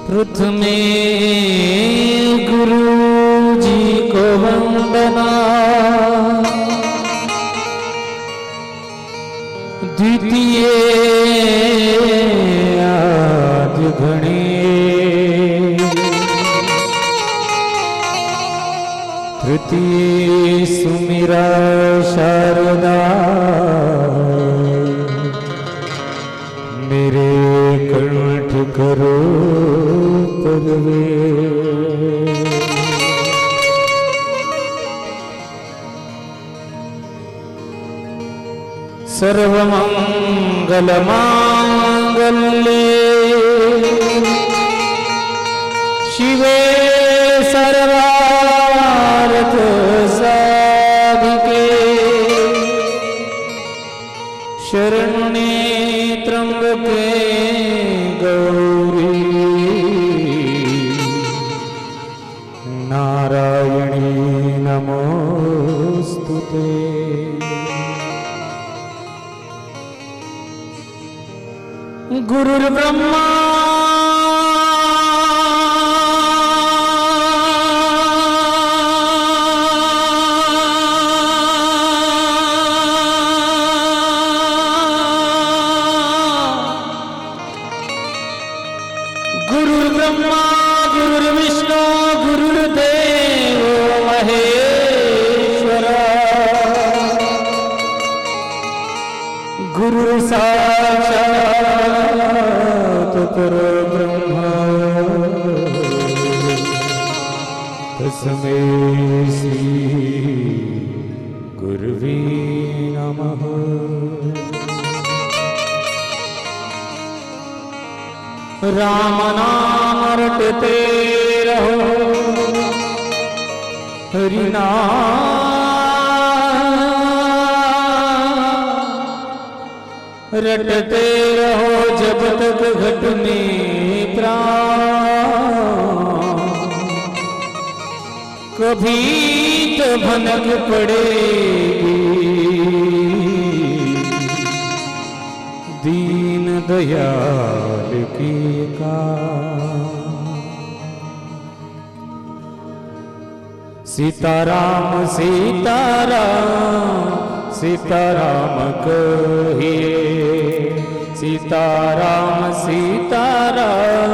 प्रथमे गुरु जी को वंदना, द्वितीय आज घणे, तृतीय सुमिरा शारदा, मेरे कंठ करो परवे। सर्वमंगल मांगल्ये शिवे सर्वार्थ साधिके, शरण्ये त्र्यंबके गौरी, नारायणी नमोस्तुते। गुरुर्ब्रह्मा गुरुर्विष्णु गुरुर्देवो महेश्वरा, गुरु साक्षात् परब्रह्म, तस्मै श्री गुरुवे नमः। राम नाम रटते रहो, हरि नाम रटते रहो, जब तक घट में प्राण, कभी तो भनक पड़ेगी दीन दयाल की का। सीताराम सीताराम सीताराम कहिए, सीताराम सीताराम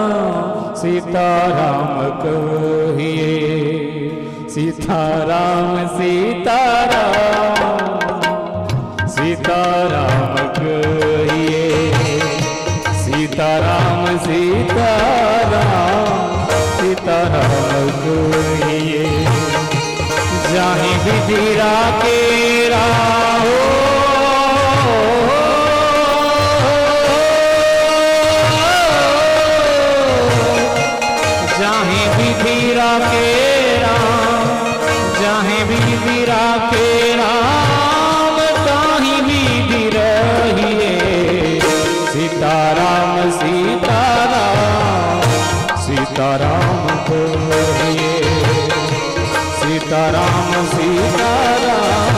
सीताराम कहिए, सीताराम सीताराम सीताराम कहिए, सीताराम सीताराम सीताराम कहिए। जाहि विधि राखे राहो, जाहि विधि राखे राम, जाहि विधि राखे राम, ताहि विधि रहिए। सीताराम सीताराम सीताराम कहिए, सीताराम सीताराम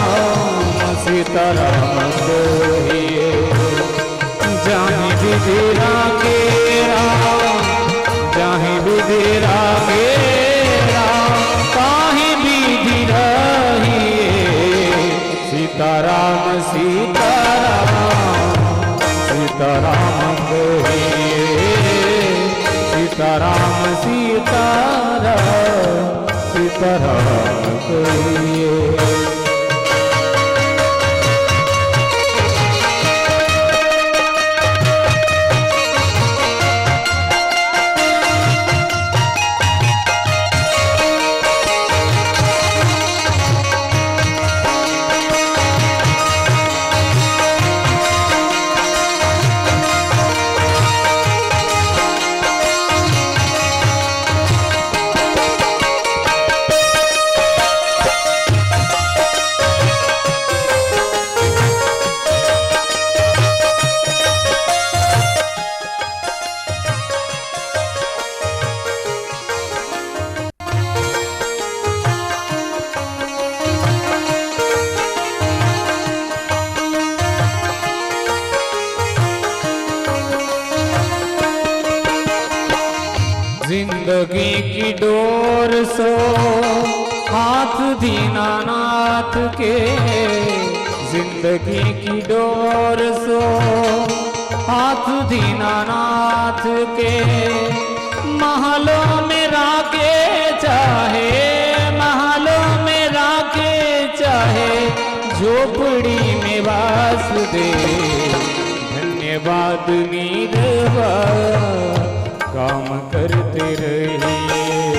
सीताराम कहिए। जाहि विधि राखे राम, जाहि विधि राखे राम, ताहि विधि रहिए। सीताराम सीताराम सीताराम कहिए, सीताराम सीताराम सीताराम कहिए। जिंदगी की डोर सो हाथ दीनानाथ के, जिंदगी की डोर सो हाथ दीनानाथ के। महलों में राखे चाहे, महलों में राखे चाहे, झोपड़ी में वास दे। धन्यवाद नीरवा काम करते रहिए,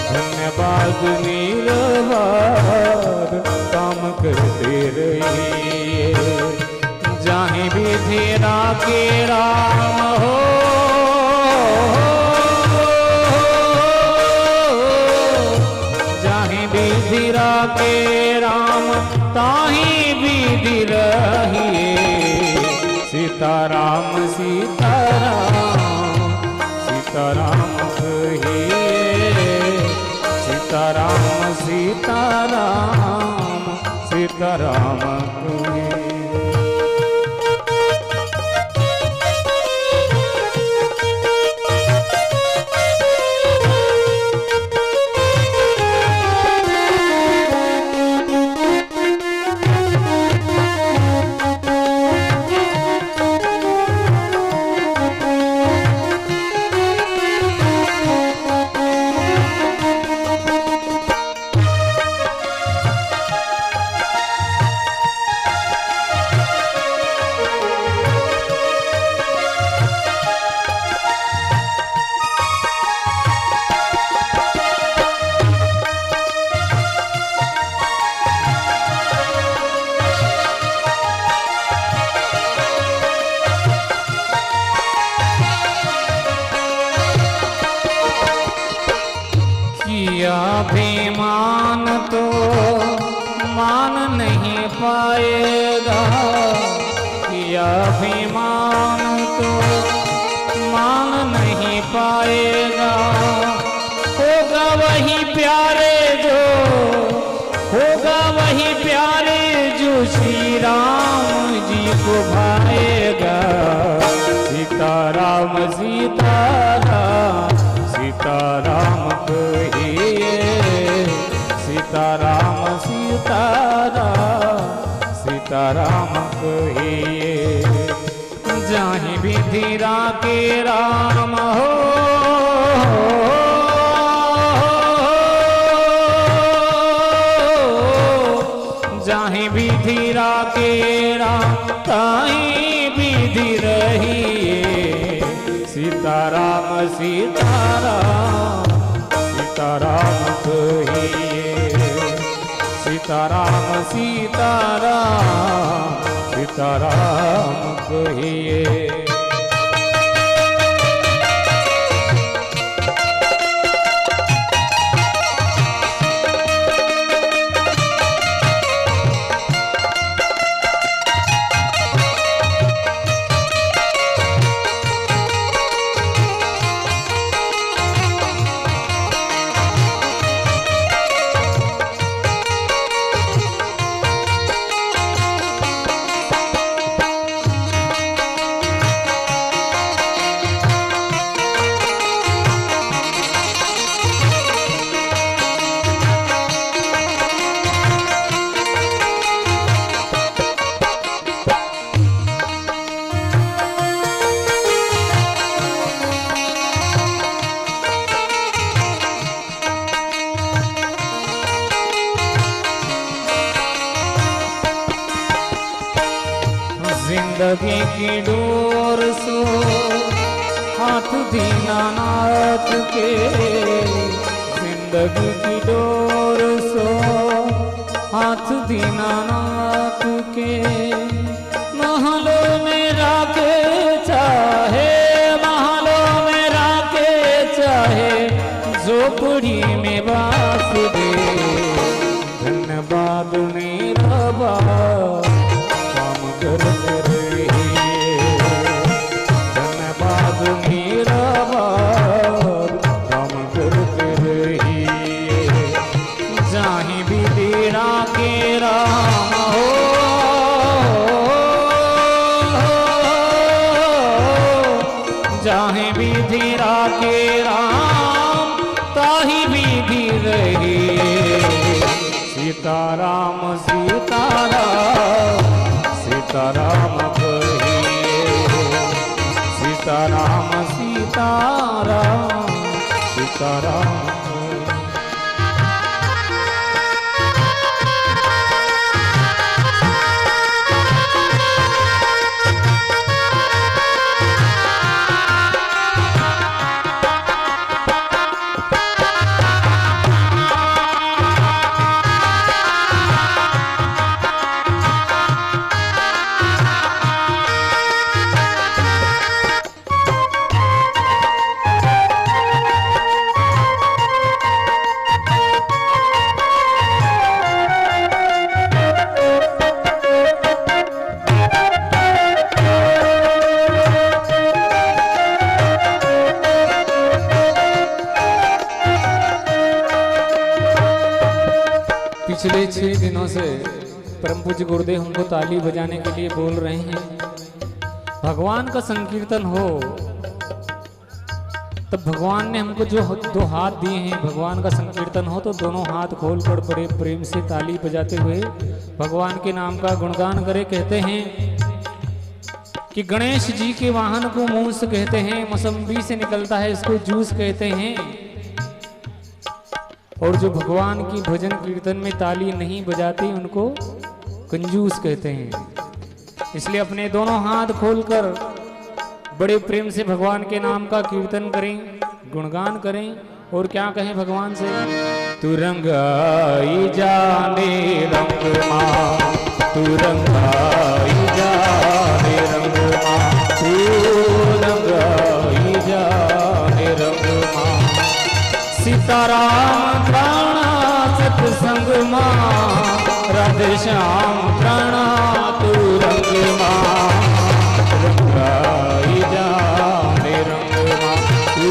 धन्यवाद निर्वाद काम करते रहिए। जाहे विधि राखे राम हो, जाहे विधि राखे राम ताही विधि रहिए। सीताराम सीताराम सीताराम कहिए, सीताराम सीताराम सीताराम कहिए। अभिमान तो मान नहीं पाएगा, किया अभिमान तो मान नहीं पाएगा। होगा वही प्यारे जो, होगा वही प्यारे जो श्री राम जी को भाएगा। सीताराम सीताराम सीताराम कहिए, सीताराम सीताराम सीताराम कहिए। जाहि विधि राखे राम हो, जाहि विधि राखे राम ताहि विधि रहिए। सीताराम सीताराम सीताराम कहिए, सीताराम सीताराम सीताराम कहिए। जिंदगी की डोर सो हाथ दीनानाथ के, जिंदगी की डोर सो हाथ दीनानाथ के। महलों में राखे चाहे, महलों में राखे चाहे, झोपड़ी में बास दे। धन्यवाद नीरवा काम करते रहिए, धन्यवाद नीरवा काम करते रहिए। जाहि विधि राखे राम हो, जाहि विधि राखे राम सीताराम सीताराम सीताराम कहिए सीताराम सीताराम सीताराम। पिछले 6 दिनों से परम पूज्य गुरुदेव हमको ताली बजाने के लिए बोल रहे हैं। भगवान का संकीर्तन हो, तब भगवान ने हमको जो 2 हाथ दिए हैं, भगवान का संकीर्तन हो तो दोनों हाथ खोलकर बड़े प्रेम से ताली बजाते हुए भगवान के नाम का गुणगान करे। कहते हैं कि गणेश जी के वाहन को मूस कहते हैं, मौसम्बी से निकलता है इसको जूस कहते हैं। और जो भगवान की भजन कीर्तन में ताली नहीं बजाती उनको कंजूस कहते हैं। इसलिए अपने दोनों हाथ खोलकर बड़े प्रेम से भगवान के नाम का कीर्तन करें, गुणगान करें और क्या कहें भगवान से। तू रंगाई जाने रंग मां, तू रंगाई जाने रंग मां, तू रंगाई जाने रंग मां। सीताराम प्राणा सत्संग मां, राधे श्याम प्राणा तू रंग मां। रंगाई जाने रंग मां, तू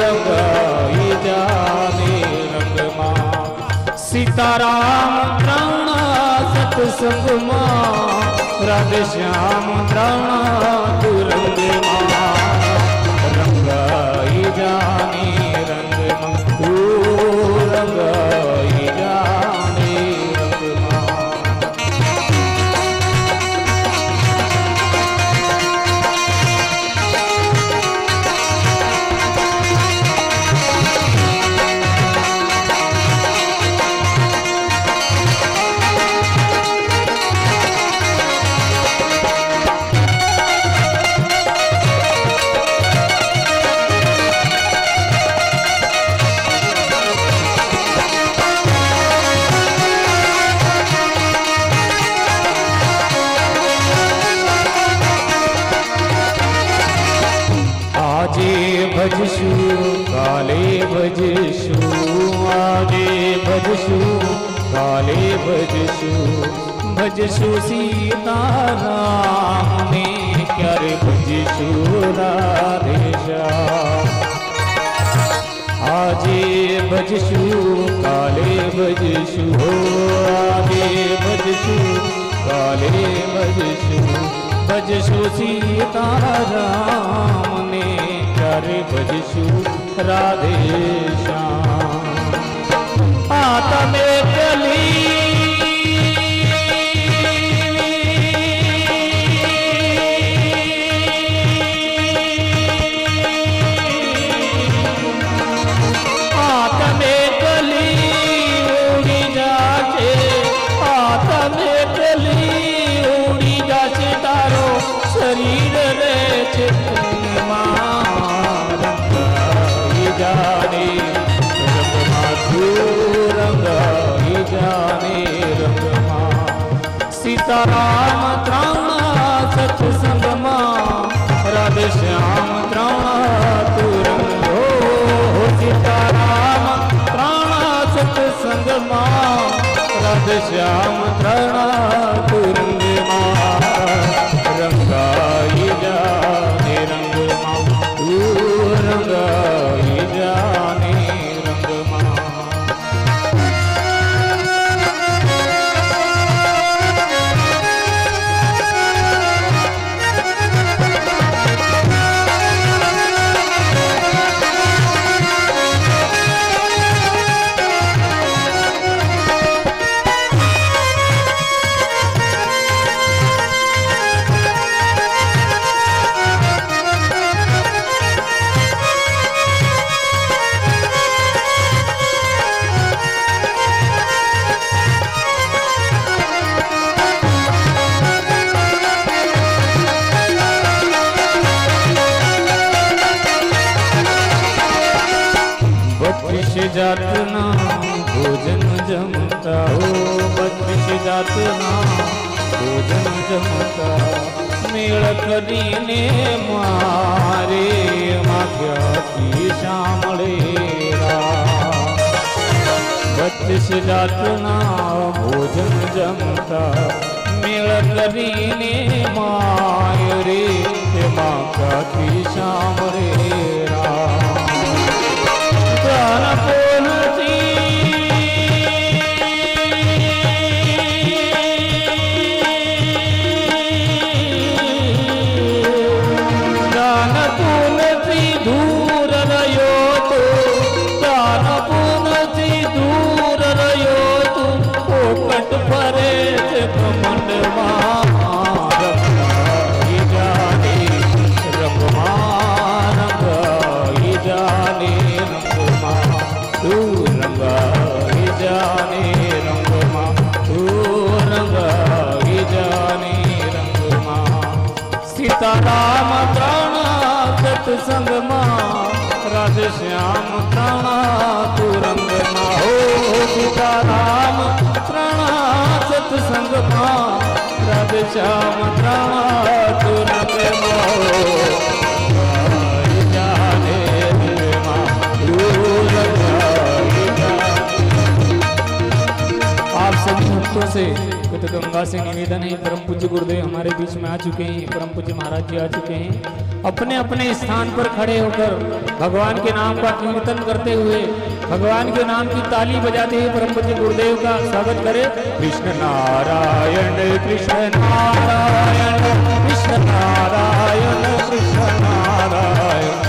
रंगाई जाने रंग मां। सीताराम प्राणा सत्संग मां, राधे श्याम प्राणा तू रंग मां। रंगाई जाने रंगाई जाने रंग मां। भजशु काले भजशु, आजे भजशु काले भजशु, भजशु सीताराम ने क्या रे भजशु राधे श्याम। आजे भजशु काले भजशु हो, आजे भजशु काले भजशु, भजशु सीताराम ने रे भजशु राधे श्याम। आता में कली आता में कली उड़ी जाके, आता में कली उड़ी जाके तारो शरीर रे चेतन मां। जाने रंग मां, तू रंगाई जाने रंग मां। सीताराम त्राणा सत्संग मां, राधे श्याम त्राणा तू रंग हो। सीताराम त्राणा सत्संग मां, राधे श्याम त्राणा तू रंग मां। रंगाई जाने रंग मां, तू रंगाई जाने रंग मां। जातना भोजन जमता हो, 32 जातना भोजन जमता, मेळ करीने मारे माग्याची शामळेरा। 32 जातना भोजन जमता, मेळ करीने माय रे माग्याची शामळेरा। सीताराम प्राणा सत्संग मां, राधे श्याम प्राणा तू रंग मां हो। सीताराम प्राणा सत्संग मां, राधे श्याम प्राणा तू रंग मां हो। जाने मां तू रंग। आप सभी भक्तों से गंगा से निवेदन है, परम पूज्य गुरुदेव हमारे बीच में आ चुके हैं, परम पूज्य महाराज जी आ चुके हैं। अपने अपने स्थान पर खड़े होकर भगवान के नाम का कीर्तन करते हुए, भगवान के नाम की ताली बजाते हुए परम पूज्य गुरुदेव का स्वागत करें। कृष्ण नारायण कृष्ण नारायण कृष्ण नारायण कृष्ण नारायण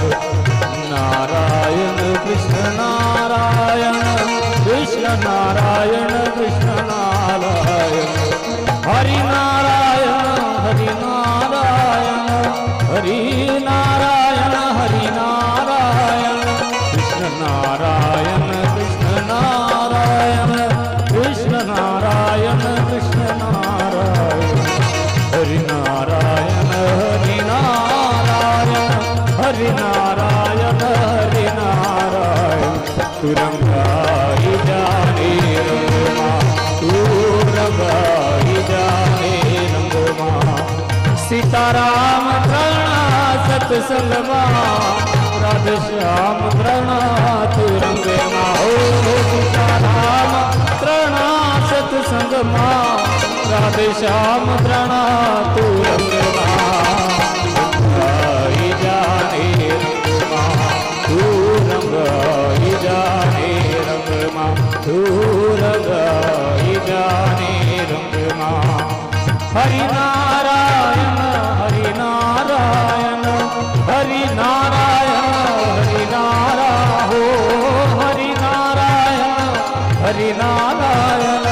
नारायण कृष्ण नारायण कृष्ण नारायण कृष्ण नारायण। हरि नारायण हरि नारायण हरि नारायण हरि नारायण कृष्ण नारायण कृष्ण नारायण कृष्ण नारायण कृष्ण नारायण। हरि नारायण हरि नारायण हरि नारायण हरि नारायण। तू रंगाई जाने रंगमा, तू रंगाई जाने रंगमा। सीताराम प्राणा सत्संग मां, राधे श्याम प्राणा तू रंगमा हो। सीताराम प्राणा सत्संग मां, राधे श्याम प्राणा तू रंगमा। रंगाई जाने रंगमा, तू रंगाई जाने रंगमा, तू रंगाई जाने रंगमा। हरि नारायण हरि नारायण हरि नारायण हरि नारायण हो। हरि नारायण हरि नारायण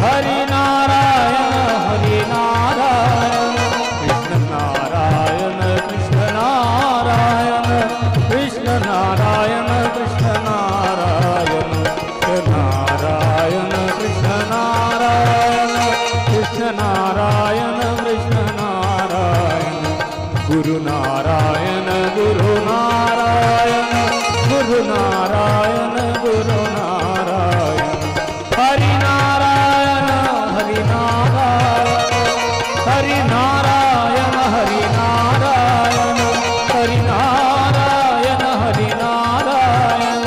हरि नारायण हरि नारायण। कृष्ण नारायण कृष्ण नारायण कृष्ण नारायण कृष्ण नारायण नारायण कृष्ण नारायण कृष्ण नारायण कृष्ण नारायण। गुरु नारायण गुरु नारायण गुरु नारायण गुरु नारायण। हरि नारायण हरि नारायण हरि नारायण हरि नारायण हरि नारायण हरि नारायण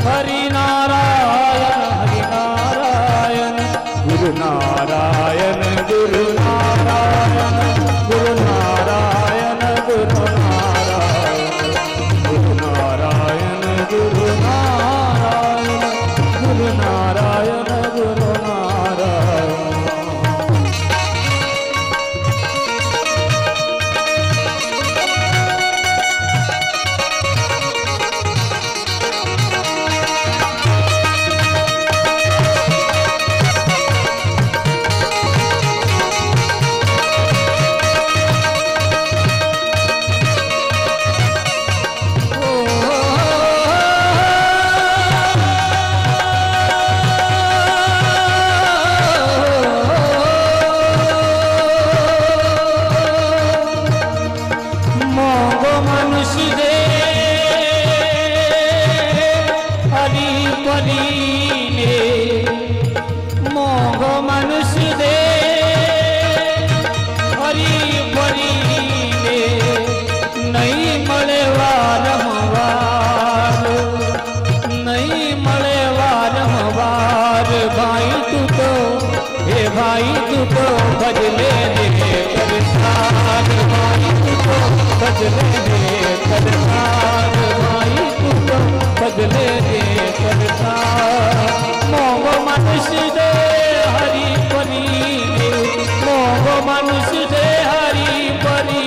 हरि नारायण हरि नारायण। गुरु नारायण गुरु नारायण गुरु नारायण गुरु नारायण। बदले रे करतार भाई तू तो बदले रे करतार मोग मनुष्य दे हरि परी मोग मनुष्य दे हरि परी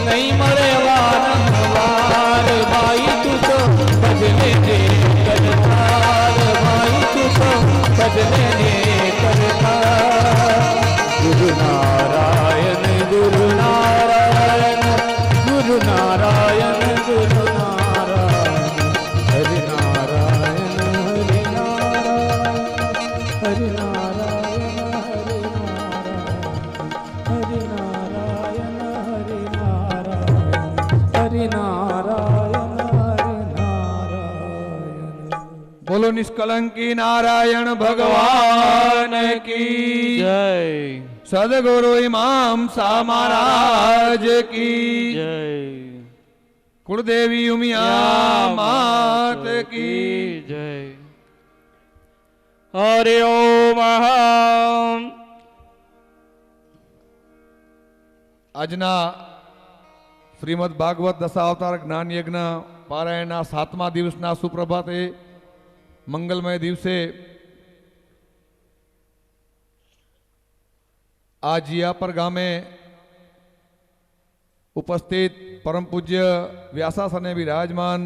नहीं मरे वारंवार भाई तू तो बदले रे करतार भाई तू तो बदले रे करतार गुरु नारायण गुरु नारायण गुरु नारायण गुरु नारायण हरि नारायण हरि नारायण हरि नारायण हरि नारायण हरि नारायण हरि नारायण हरि नारायण। बोलो निष्कलंकी नारायण भगवान की जय। सदगुरु इमाम सा महाराज की जय। कुलदेवी उमिया मात की जय। हरि ओम। આજના શ્રીમદ ભાગવત દશાવતાર જ્ઞાન યજ્ઞ પારાયણના 7મા દિવસના સુપ્રભાતે મંગલમય દિવસે આ જીયાપર ગામે ઉપસ્થિત પરમ પૂજ્ય વ્યાસાસને વિરાજમાન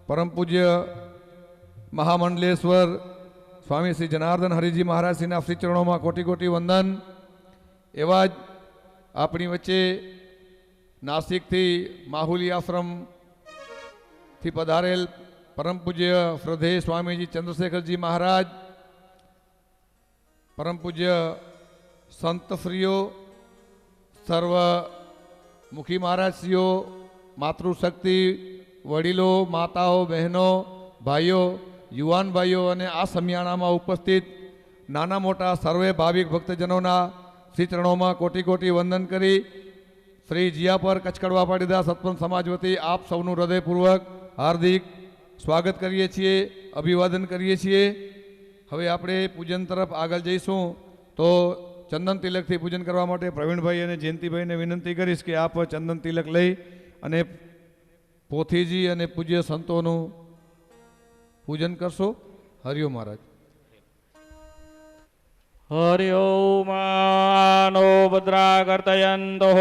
પરમ પૂજ્ય મહામંડલેશ્વર સ્વામી શ્રી જનાર્દન હરિજી મહારાજશ્રીના શ્રી ચરણોમાં કોટી કોટી વંદન। એવા જ આપણી વચ્ચે નાસિકથી માહુલી આશ્રમથી પધારેલ પરમ પૂજ્ય શ્રદ્ધેય સ્વામીજી ચંદ્રશેખરજી મહારાજ, પરમ પૂજ્ય સંતશ્રીઓ, સર્વ મુખી મહારાજશ્રીઓ, માતૃશક્તિ, વડીલો, માતાઓ, બહેનો, ભાઈઓ, યુવાન ભાઈઓ અને આ સમિયાણામાં ઉપસ્થિત નાના મોટા સર્વે ભાવિક ભક્તજનોના શ્રી ચરણોમાં કોટી કોટી વંદન કરી શ્રી જીયાપર કચ્છકડવા પાટીદાર સત્પંથ સમાજ વતી આપ સૌનું હૃદયપૂર્વક હાર્દિક સ્વાગત કરીએ છીએ, અભિવાદન કરીએ છીએ। હવે આપણે પૂજન તરફ આગળ જઈશું તો ચંદન તિલકથી પૂજન કરવા માટે પ્રવીણભાઈ અને જયંતિભાઈને વિનંતી કરીશ કે આપ ચંદન તિલક લઈ અને પોથીજી અને પૂજ્ય સંતોનું પૂજન કરશો। હરિઓમ મહારાજ। हरि ओम। नो भद्राकर्तयन्तो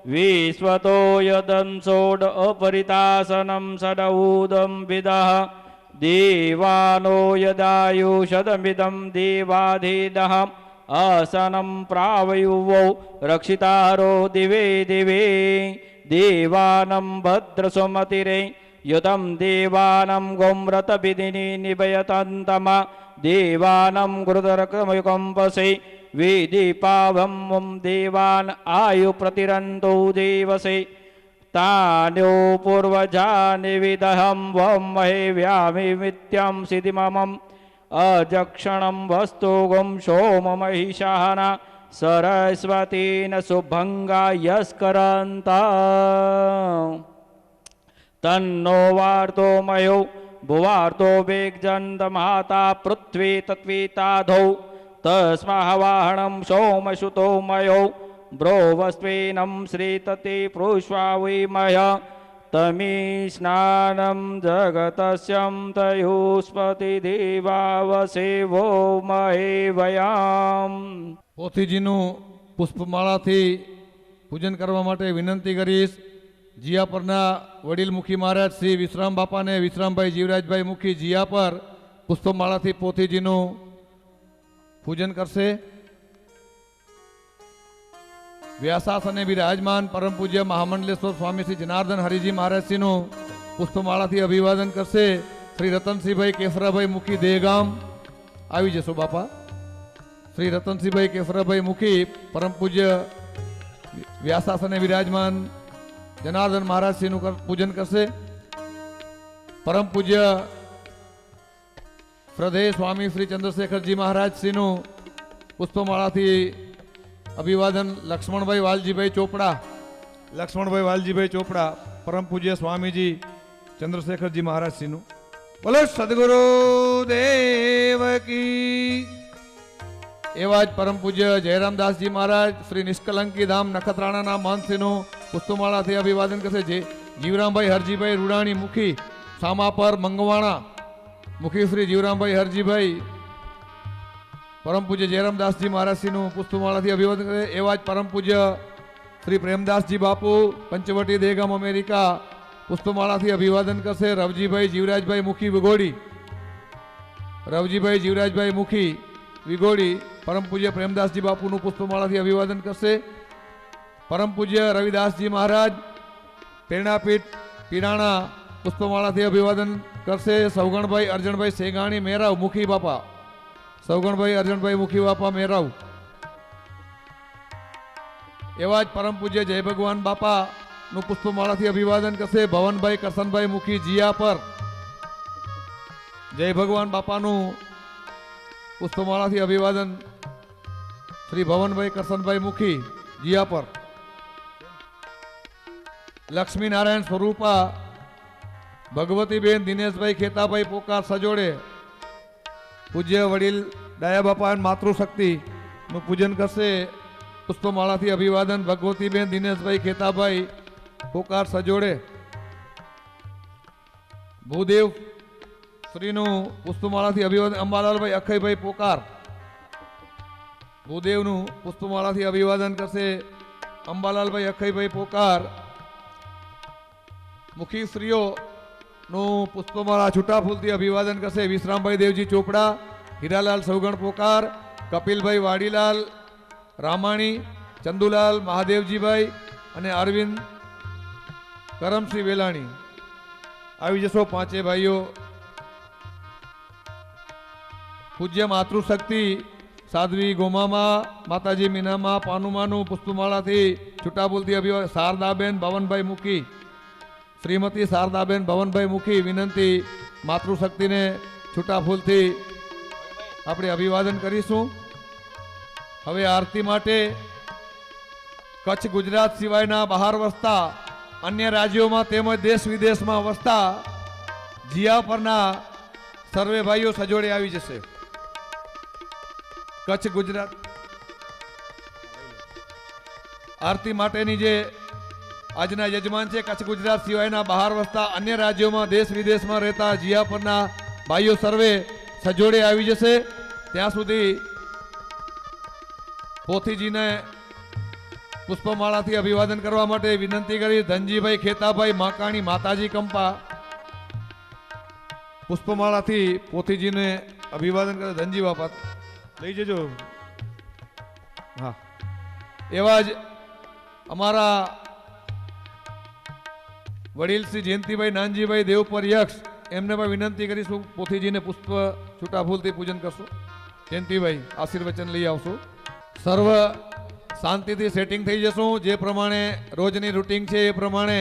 विश्वतो यदंसोड अपरितासनं सदऊदं विदः देवानो यदायुषदमिदं देवाधिदः आसनं प्रावयुवो रक्षितारो दिवे दिवे देवानं भद्रसुमतिरे युतं देवानं गोम्रतविदिनी निभयतन्तम देवानं गुरुदरकमयुकम्पसे वेदीपावं देवान् आयुप्रतिरन्तो देवसे तान्यो पूर्वजानि विदहं वं महे व्यामिमित्यं सिद्धिममम् अजक्षणं वस्तु गुं सोममहिषान सरस्वतीन सुभङ्गा यस्करन्ता तन्नो वार्तो मयो भुवार्तो वेगजन्दमाता पृथ्वी तत्त्वीताधौ तस्माहवाहनं सोमसुतो मयो ब्रोवस्त्वेनं श्रीतते प्रोष्वा विमय तमी स्नानं जगतस्यं तयुष्पति देवावसे वो महे वयाम्। પોથીજીનું પુષ્પમાળાથી પૂજન કરવા માટે વિનંતી કરીશ। જીયાપરના વડીલમુખી મહારાજ શ્રી વિશ્રામ બાપાને વિશ્રામભાઈ જીવરાજભાઈ મુખી જીયાપર પુષ્પમાળાથી પોથીજીનું પૂજન કરશે। વ્યાસાસને બિરાજમાન પરમ પૂજ્ય મહામંડલેશ્વર સ્વામી શ્રી જનાર્દન હરિજી મહારાજશ્રીનું પુષ્પમાળાથી અભિવાદન કરશે। શ્રી રતનસિંહભાઈ કેસરાભાઈ મુખી દેગામ આવી જશો બાપા। શ્રી રતનસિંહભાઈ કેસરાભાઈ મુખી પરમ પૂજ્ય વ્યાસાસને બિરાજમાન जनार्दन महाराज श्री पूजन करसे। परम पूज्य श्रद्धेय स्वामी श्री चंद्रशेखर जी महाराज श्री पुष्पमाला थी अभिवादन लक्ष्मणभाई वालजीभाई चोपड़ा। लक्ष्मणभाई वालजीभाई चोपड़ा परम पूज्य स्वामी जी चंद्रशेखर जी महाराज श्री बोलो सदगुरु देव की। एवं परम पूज्य जयरामदास जी महाराज श्री निष्कलंकी धाम नखत्राणा महंत श्री પુષ્પમાળાથી અભિવાદન કરશે જીવરામભાઈ હરજીભાઈ રૂડાણી મુખી સામાપર મંગવાણા મુખી શ્રી જીવરામભાઈ હરજીભાઈ પરમ પૂજ્ય જયરામદાસજી મહારાજશ્રીનું પુષ્પમાળાથી અભિવાદન કરે એવા જ પરમ પૂજ્ય શ્રી પ્રેમદાસજી બાપુ પંચવટી દેગામ અમેરિકા પુષ્પમાળાથી અભિવાદન કરશે રવજીભાઈ જીવરાજભાઈ મુખી વિગોડી રવજીભાઈ જીવરાજભાઈ મુખી વિગોડી પરમ પૂજ્ય પ્રેમદાસજી બાપુનું પુષ્પમાળાથી અભિવાદન કરશે પરમ પૂજ્ય રવિદાસજી મહારાજ પ્રેરણાપીઠ પીરાણા પુષ્પમાળાથી અભિવાદન કરશે સૌગણભાઈ અર્જણભાઈ સેગાણી મેરાવ મુખી બાપા સૌગણભાઈ અર્જણભાઈ મુખી બાપા મેરાવ એવા જ પરમ પૂજ્ય જય ભગવાન બાપા નું પુષ્પમાળાથી અભિવાદન કરશે ભવનભાઈ કરશનભાઈ મુખી જીયા પર જય ભગવાન બાપાનું પુષ્પમાળાથી અભિવાદન શ્રી ભવનભાઈ કરશનભાઈ મુખી જીયા પર લક્ષ્મી નારાયણ સ્વરૂપા ભગવતીબેન દિનેશભાઈ ખેતાભાઈ પોકાર સજોડે પૂજ્ય વડીલ ડાયા બાપા અને માતૃશક્તિ નું પૂજન કરશે પુષ્પમાળાથી અભિવાદન ભગવતીબેન દિનેશભાઈ ખેતાભાઈ પોકાર સજોડે ભૂદેવ શ્રીનું પુષ્પમાળાથી અભિવાદન અંબાલાલભાઈ અખયભાઈ પોકાર ભૂદેવનું પુષ્પમાળાથી અભિવાદન કરશે અંબાલાલભાઈ અખયભાઈ પોકાર મુખી શ્રીઓ નું પુષ્પમાળા છૂટા ફૂલથી અભિવાદન કરશે વિશ્રામભાઈ દેવજી ચોપડા હીરાલાલ સૌગણ પોકાર કપિલભાઈ વાડીલાલ રામાણી ચંદુલાલ મહાદેવજીભાઈ અને અરવિંદ કરમસિંહ વેલાણી આવી જશો પાંચે ભાઈઓ પૂજ્ય માતૃશક્તિ સાધ્વી ગોમામા માતાજી મીનામા પાનુમાનું પુષ્પમાળાથી છૂટા ફૂલથી અભિવાદન શારદાબેન ભવનભાઈ મુખી શ્રીમતી શારદાબેન ભવનભાઈ મુખી વિનંતી માતૃશક્તિને છૂટા ફૂલથી આપણે અભિવાદન કરીશું હવે આરતી માટે કચ્છ ગુજરાત સિવાયના બહાર વસતા અન્ય રાજ્યોમાં તેમજ દેશ વિદેશમાં વસતા જીયા પરના સર્વે ભાઈઓ સજોડે આવી જશે કચ્છ ગુજરાત આરતી માટેની જે આજના યજમાન છે કચ્છ ગુજરાત સિવાયના બહાર વસતા અન્ય રાજ્યોમાં દેશ વિદેશમાં રહેતા જીયા પરના ભાઈઓ સર્વે સજોડે આવી જશે ત્યાં સુધી પોથીજીને પુષ્પમાળાથી અભિવાદન કરવા માટે વિનંતી કરી ધનજીભાઈ ખેતાભાઈ માકાણી માતાજી કંપા પુષ્પમાળાથી પોથીજીને અભિવાદન કરે ધનજી બાપા લઈ જજો હા એવા જ અમારા વડીલ શ્રી જયંતિભાઈ નાનજીભાઈ દેવપર યક્ષ એમને પણ વિનંતી કરીશું પોથીજીને પુષ્પ છૂટા ફૂલથી પૂજન કરશો જયંતિભાઈ આશીર્વચન લઈ આવશો સર્વ શાંતિથી સેટિંગ થઈ જશું જે પ્રમાણે રોજની રૂટિન છે એ પ્રમાણે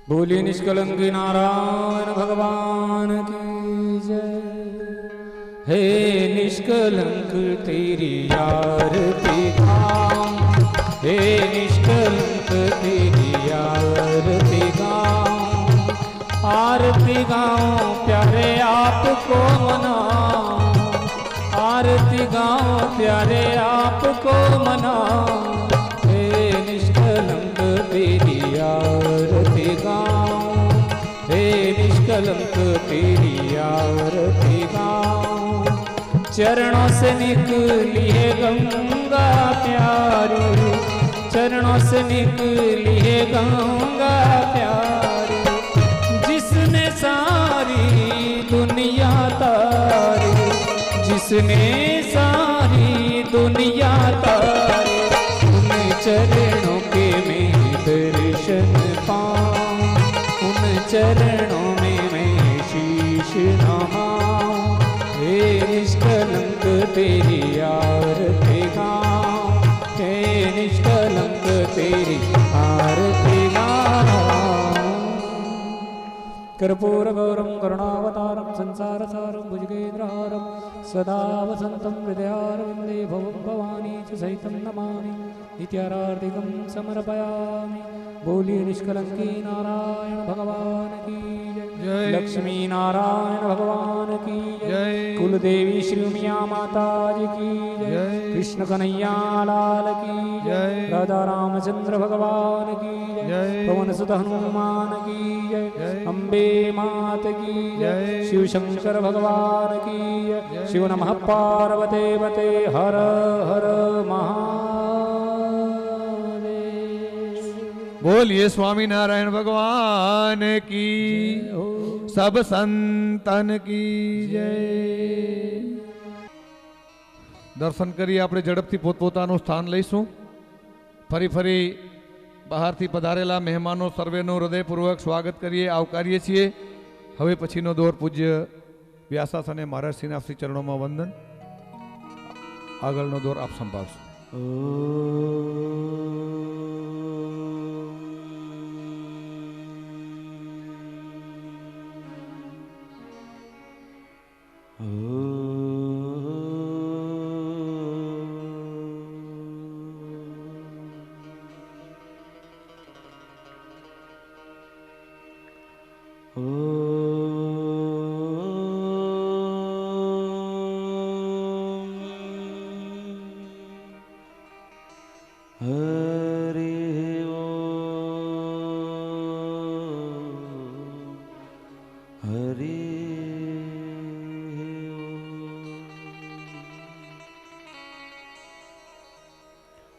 बोलिए निष्कलंक नारायण भगवान की जय हे निष्कलंक तेरी आरती गाऊं हे निष्कलंक तेरी आरती गाऊं प्यारे आपको मना आरती गाऊं प्यारे आपको मना हे निष्कलंक तेरी आरती गाऊं हे निष्कलंक तेरी आरती गाऊं चरणों से निकली है गंगा प्यारी चरणों से निकली है गंगा प्यारी जिसने सारी दुनिया तारी जिसने सारी दुनिया तारी उन चरणों के मैं दर्शन पाऊं उन चरणों में मैं शीश नमाऊं हे निष्कलंक तेरी आरती गाऊं हे निष्कलंक तेरी आरती गाऊं कर्पूर गौरम करुणावतारम संसारसारम भुजगेन्द्रहारम सदा वसंतं हृदयारविन्दे भवं भवानी च सहितं नमामि नित्यारार्तिकं समर्पयामि बोलिए निष्कलंकी नारायण भगवान की जय लक्ष्मी नारायण भगवान की जय कुलदेवी श्री उमिया माता जी की जय। जय। कृष्ण कन्हैया लाल की जय। जय। राजा रामचंद्र भगवान की जय। जय। पवन सुत हनुमान की जय। जय। अम्बे मात की जय। जय। शिव शंकर भगवान की जय। जय। शिव नमः पार्वते पते हर हर महादेव। बोलिए स्वामी नारायण भगवान की, सब संतन की जय। दर्शन करी આપણે ઝડપથી પોતપોતાનું સ્થાન લઈશું। ફરી બહારથી પધારેલા મહેમાનો સર્વેનું હૃદયપૂર્વક સ્વાગત કરીએ, આવકારીએ છીએ। હવે પછીનો દોર પૂજ્ય વ્યાસાસને મહારાજશ્રીના શ્રી ચરણોમાં વંદન। આગળનો દોર આપ સંભાળશો।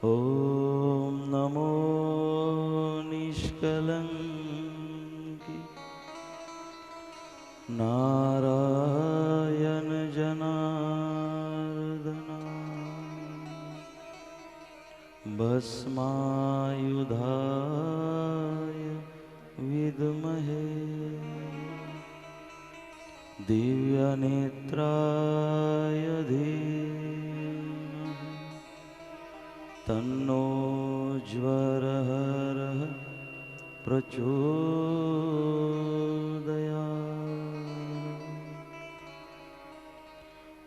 ओम नमो निष्कलंकी नारायण जनार्दना भस्मायुधाय विद्महे दिव्यनेत्राय धीमहि तन्नो ज्वरहरः प्रचोदयात्।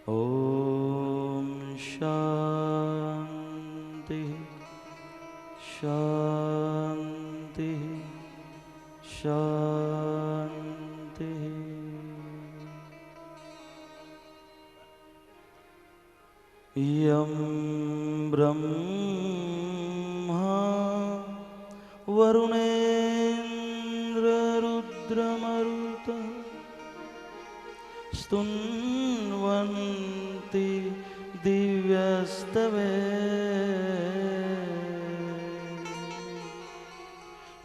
ॐ शान्ति शान्ति शान्तिः। यं ब्रह्मा वरुणेन्द्ररुद्रमरुतः स्तुन्वन्ति दिव्यस्तवे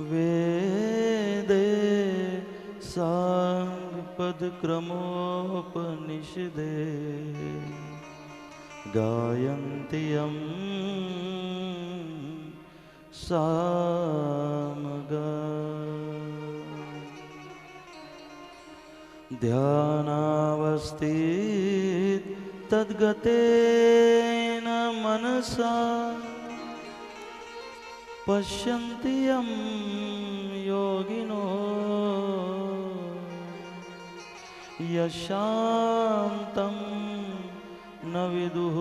वेदे साङ्गपदक्रमोपनिषदे गायन्ति यं सामगा। ध्यानावस्थित तद्गतेन मनसा पश्यन्ति यं योगिनो यशान्तं न विदुः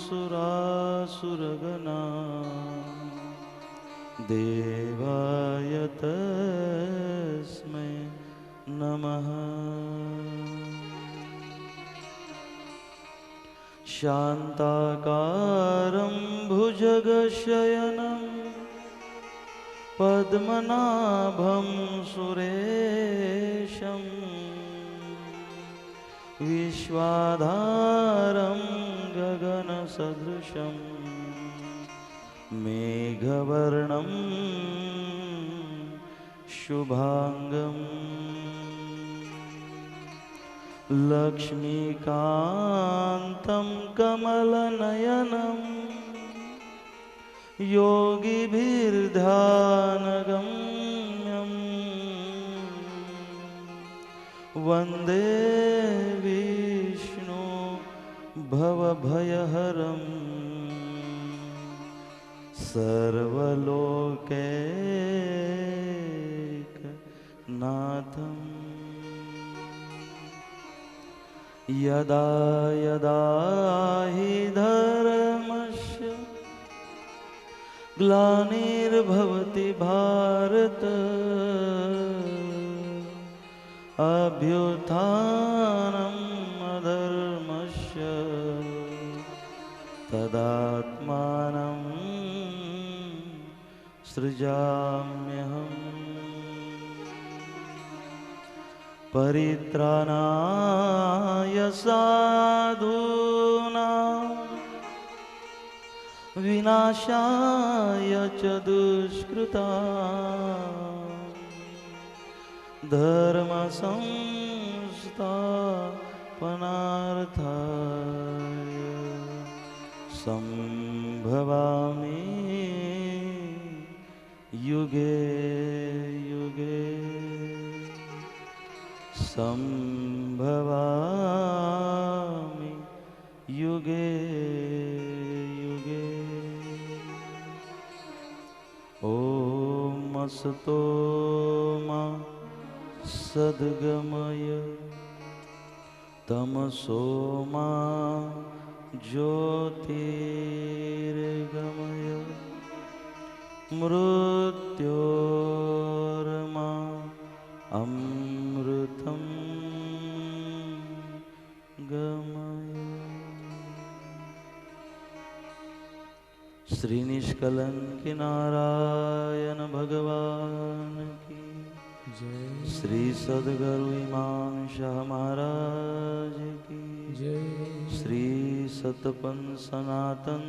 सुरासुरगणा। देवाय तस्मै नमः। शान्ताकारं भुजगशयनं पद्मनाभं सुरेशं विश्वाधारं गगनसदृशं मेघवर्णं शुभांगं लक्ष्मीकान्तं कमलनयनं योगिभिर्ध्यानगम्यं वन्दे विष्णु भवभयहरं सर्वलोकैकनाथम्। यदा यदा हि धर्मस्य ग्लानिर्भवति भारत अभ्युत्थानम् अधर्मस्य तदात्मानं सृजाम्यहम् परित्राणाय साधूनां विनाशाय च दुष्कृतां धर्मसंस्थापनार्थाय संभवामि युगे युगे संभवामि युगे युगे ॐ असतो मा सद्गमय तमसो मा ज्योतिर्गमय मृत्योर्मा अमृतं गमय। श्री निष्कलंक नारायण भगवान की जय। श्री सद्गुरु इमाम शाह महाराज की जय। श्री सतपन सनातन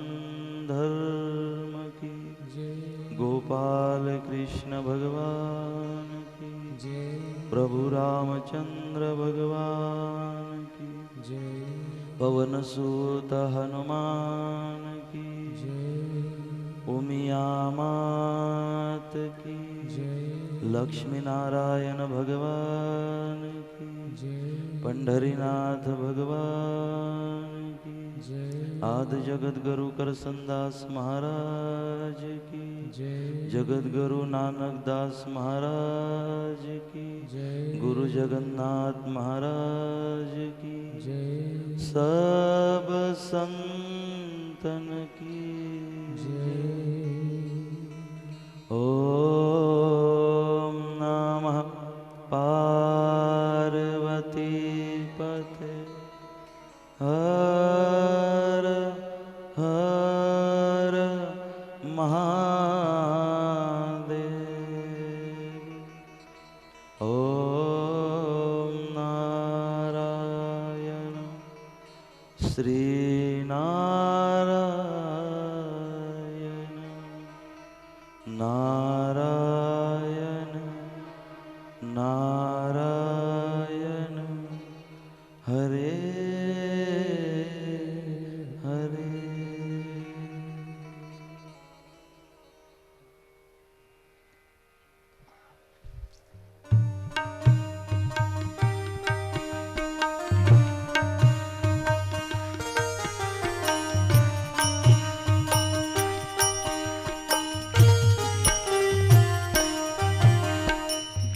धर्म की जय। गोपाल कृष्ण भगवान की जय। प्रभु रामचंद्र भगवान की जय। पवन सूत हनुमान की जय। उमिया मात की जय। लक्ष्मी नारायण भगवान की जय। पंढरीनाथ भगवान की जय। आदि जगत गुरु करसनदास महाराज की जय। जगत गुरु नानक दास महाराज की जय। गुरु जगन्नाथ महाराज की जय। सब संतन की जय। ओम नमः पार्वती पते हर हर महादेव। ओम नारायण श्री नारायण नारायण नारायण हरे हरे।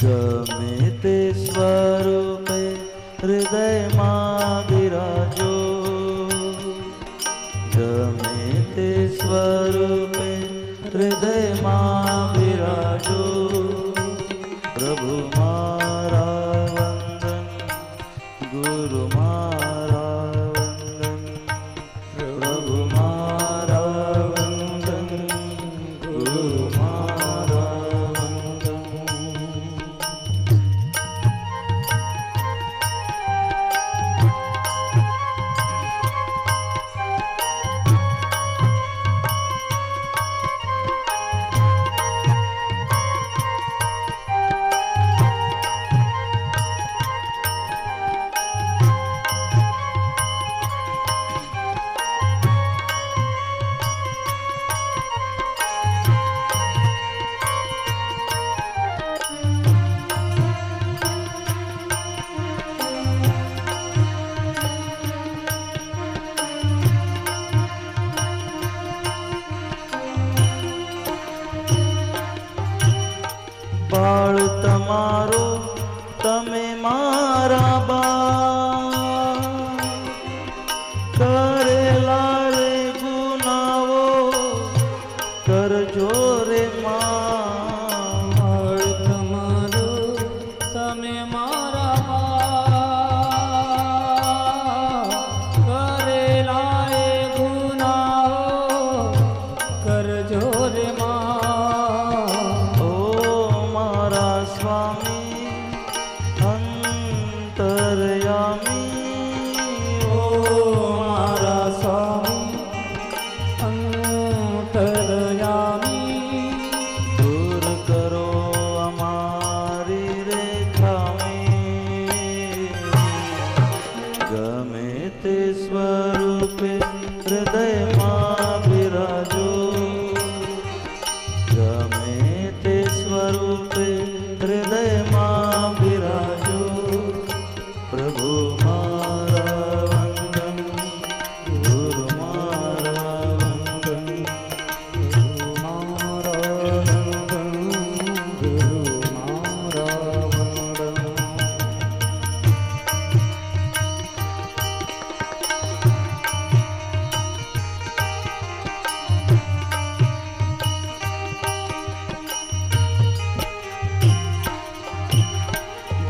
गमे ते स्वरूपे हृदय विराजो गमे ते स्वरूपे हृदय विराजो प्रभु मारा वंदन गुरु मारा वंदन प्रभु मारा वंदन गुरु मारा वंदन। स्वामी ओ मारा स्वामी अंतरयामी, दूर करो हमारी रेखा में, गमे ते स्वरूपे हृदय मां विराजो, गमे ते स्वरूपे हृदय मां विराजो, प्रभु मारा वंदन, गुरु मारा वंदन, मारा वंदन, गुरु मारा वंदन।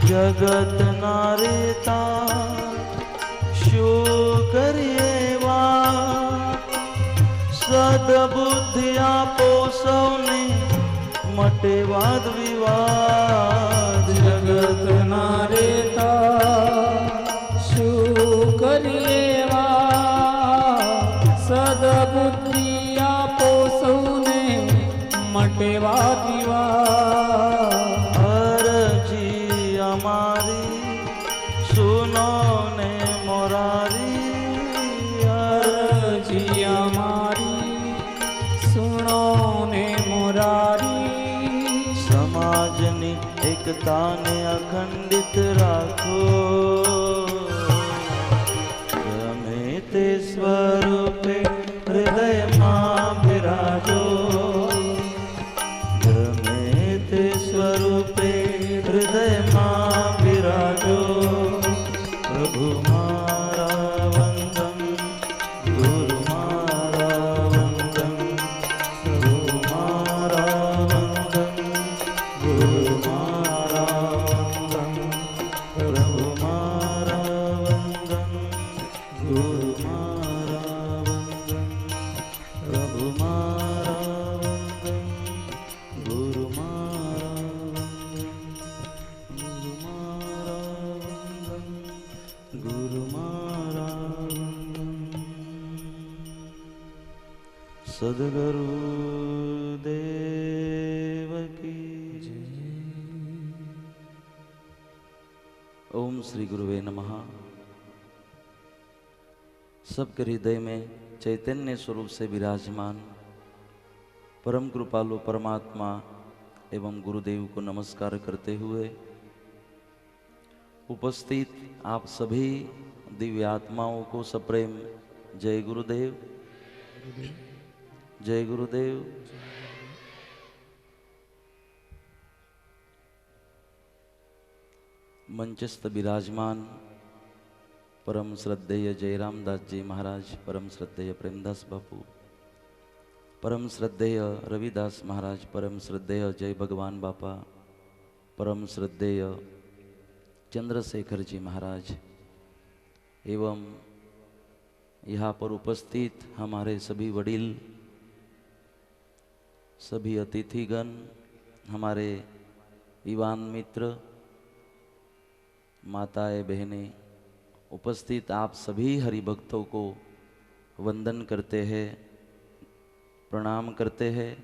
जगत नारेता शो करिए वा, सदबुद्धि आपो सौने मटे वाद विवाद, जगत नारेता शू करिएवा, सदबुद्धि आपो सौने मटेवा दीवा। अरजी हमारी सुनो ने मोरारी, अर्जी हमारी सुनो ने मुरारी, समाजनी एकता ने अखंडित राखो, गमे ते स्वरूपे हृदय मां विराजो, गमे ते स्वरूपे हृदय मां विराजो, प्रभु मारा वंदन, गुरु मारा वंदन, प्रभु मारा वंदन, गुरु मारा वंदन, प्रभु मारा वंदन, गुरु मारा वंदन, प्रभु मारा वंदन, गुरु मारा वंदन, गुरु मारा वंदन। सद्गुरु देव की ओम श्री गुरुवे नमः। सबके हृदय में चैतन्य स्वरूप से विराजमान परम कृपालु परमात्मा एवं गुरुदेव को नमस्कार करते हुए उपस्थित आप सभी दिव्य आत्माओं को सप्रेम जय गुरुदेव, जय गुरुदेव। मंचस्थ विराजमान परम श्रद्धेय जयराम दास जी महाराज, परम श्रद्धेय प्रेमदास बापू, परम श्रद्धेय रविदास महाराज, परम श्रद्धेय जय भगवान बापा, परम श्रद्धेय चंद्रशेखर जी महाराज एवं यहाँ पर उपस्थित हमारे सभी वडील, सभी अतिथिगण, हमारे ईवान मित्र, माताएं बहनें, उपस्थित आप सभी हरिभक्तों को वंदन करते हैं, प्रणाम करते हैं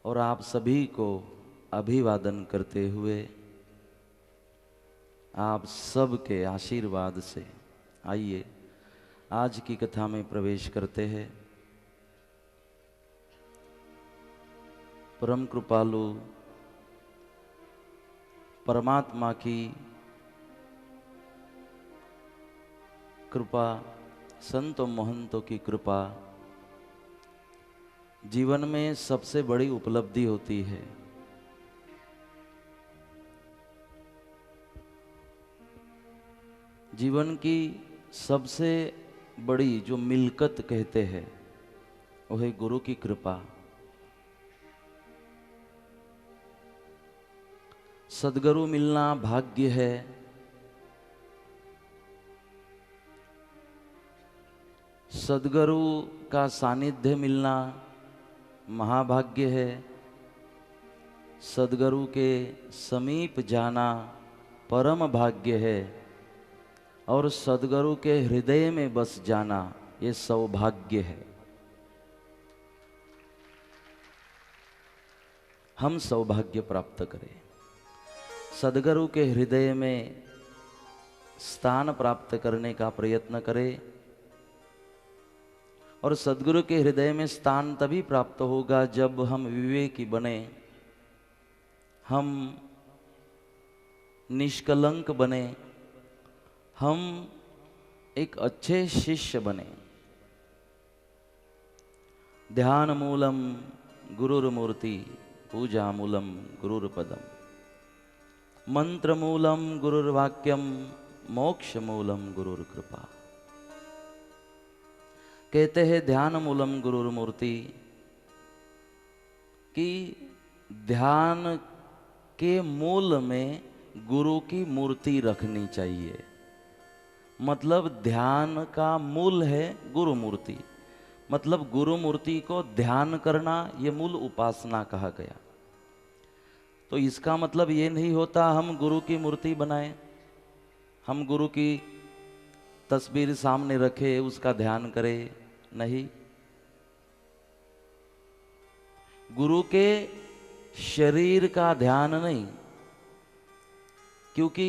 और आप सभी को अभिवादन करते हुए आप सबके आशीर्वाद से आइए आज की कथा में प्रवेश करते हैं। परम कृपालु परमात्मा की कृपा, संतों महंतों की कृपा जीवन में सबसे बड़ी उपलब्धि होती है। जीवन की सबसे बड़ी जो मिल्कत कहते हैं वो है गुरु की कृपा। सद्गुरु मिलना भाग्य है। सद्गुरु का सानिध्य मिलना महाभाग्य है। सद्गुरु के समीप जाना परम भाग्य है। और सद्गुरु के हृदय में बस जाना, ये सौभाग्य है। हम सौभाग्य प्राप्त करें, सद्गुरु के हृदय में स्थान प्राप्त करने का प्रयत्न करें। और सद्गुरु के हृदय में स्थान तभी प्राप्त होगा जब हम विवेकी बने, हम निष्कलंक बने, हम एक अच्छे शिष्य बने। ध्यान मूलम गुरुर्मूर्ति, पूजा मूलम गुरुर्पदम, मंत्र मूलम गुरुर्वाक्यम, मोक्ष मूलम गुरुर्कृपा। कहते हैं ध्यान मूलम गुरुर्मूर्ति, कि ध्यान के मूल में गुरु की मूर्ति रखनी चाहिए। मतलब ध्यान का मूल है गुरु मूर्ति, मतलब गुरु मूर्ति को ध्यान करना, ये मूल उपासना कहा गया। तो इसका मतलब ये नहीं होता हम गुरु की मूर्ति बनाएं, हम गुरु की तस्वीर सामने रखे उसका ध्यान करें, नहीं। गुरु के शरीर का ध्यान नहीं, क्योंकि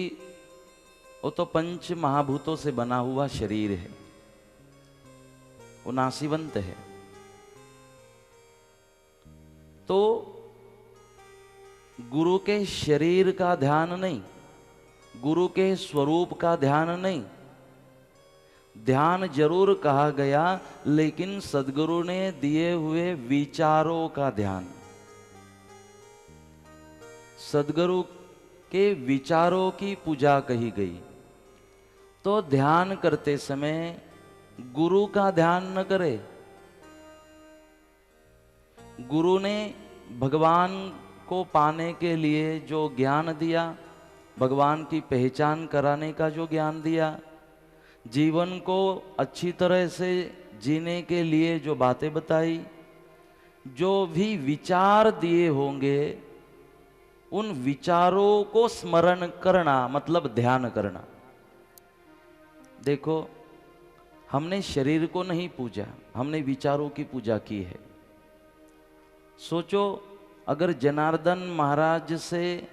वो तो पंच महाभूतों से बना हुआ शरीर है, वो नासीवंत है। तो गुरु के शरीर का ध्यान नहीं, गुरु के स्वरूप का ध्यान नहीं। ध्यान जरूर कहा गया, लेकिन सद्गुरु ने दिए हुए विचारों का ध्यान, सद्गुरु के विचारों की पूजा कही गई। तो ध्यान करते समय गुरु का ध्यान न करे। गुरु ने भगवान को पाने के लिए जो ज्ञान दिया, भगवान की पहचान कराने का जो ज्ञान दिया, जीवन को अच्छी तरह से जीने के लिए जो बातें बताई, जो भी विचार दिए होंगे, उन विचारों को स्मरण करना मतलब ध्यान करना। देखो, हमने शरीर को नहीं पूजा, हमने विचारों की पूजा की है। सोचो, अगर जनार्दन महाराज से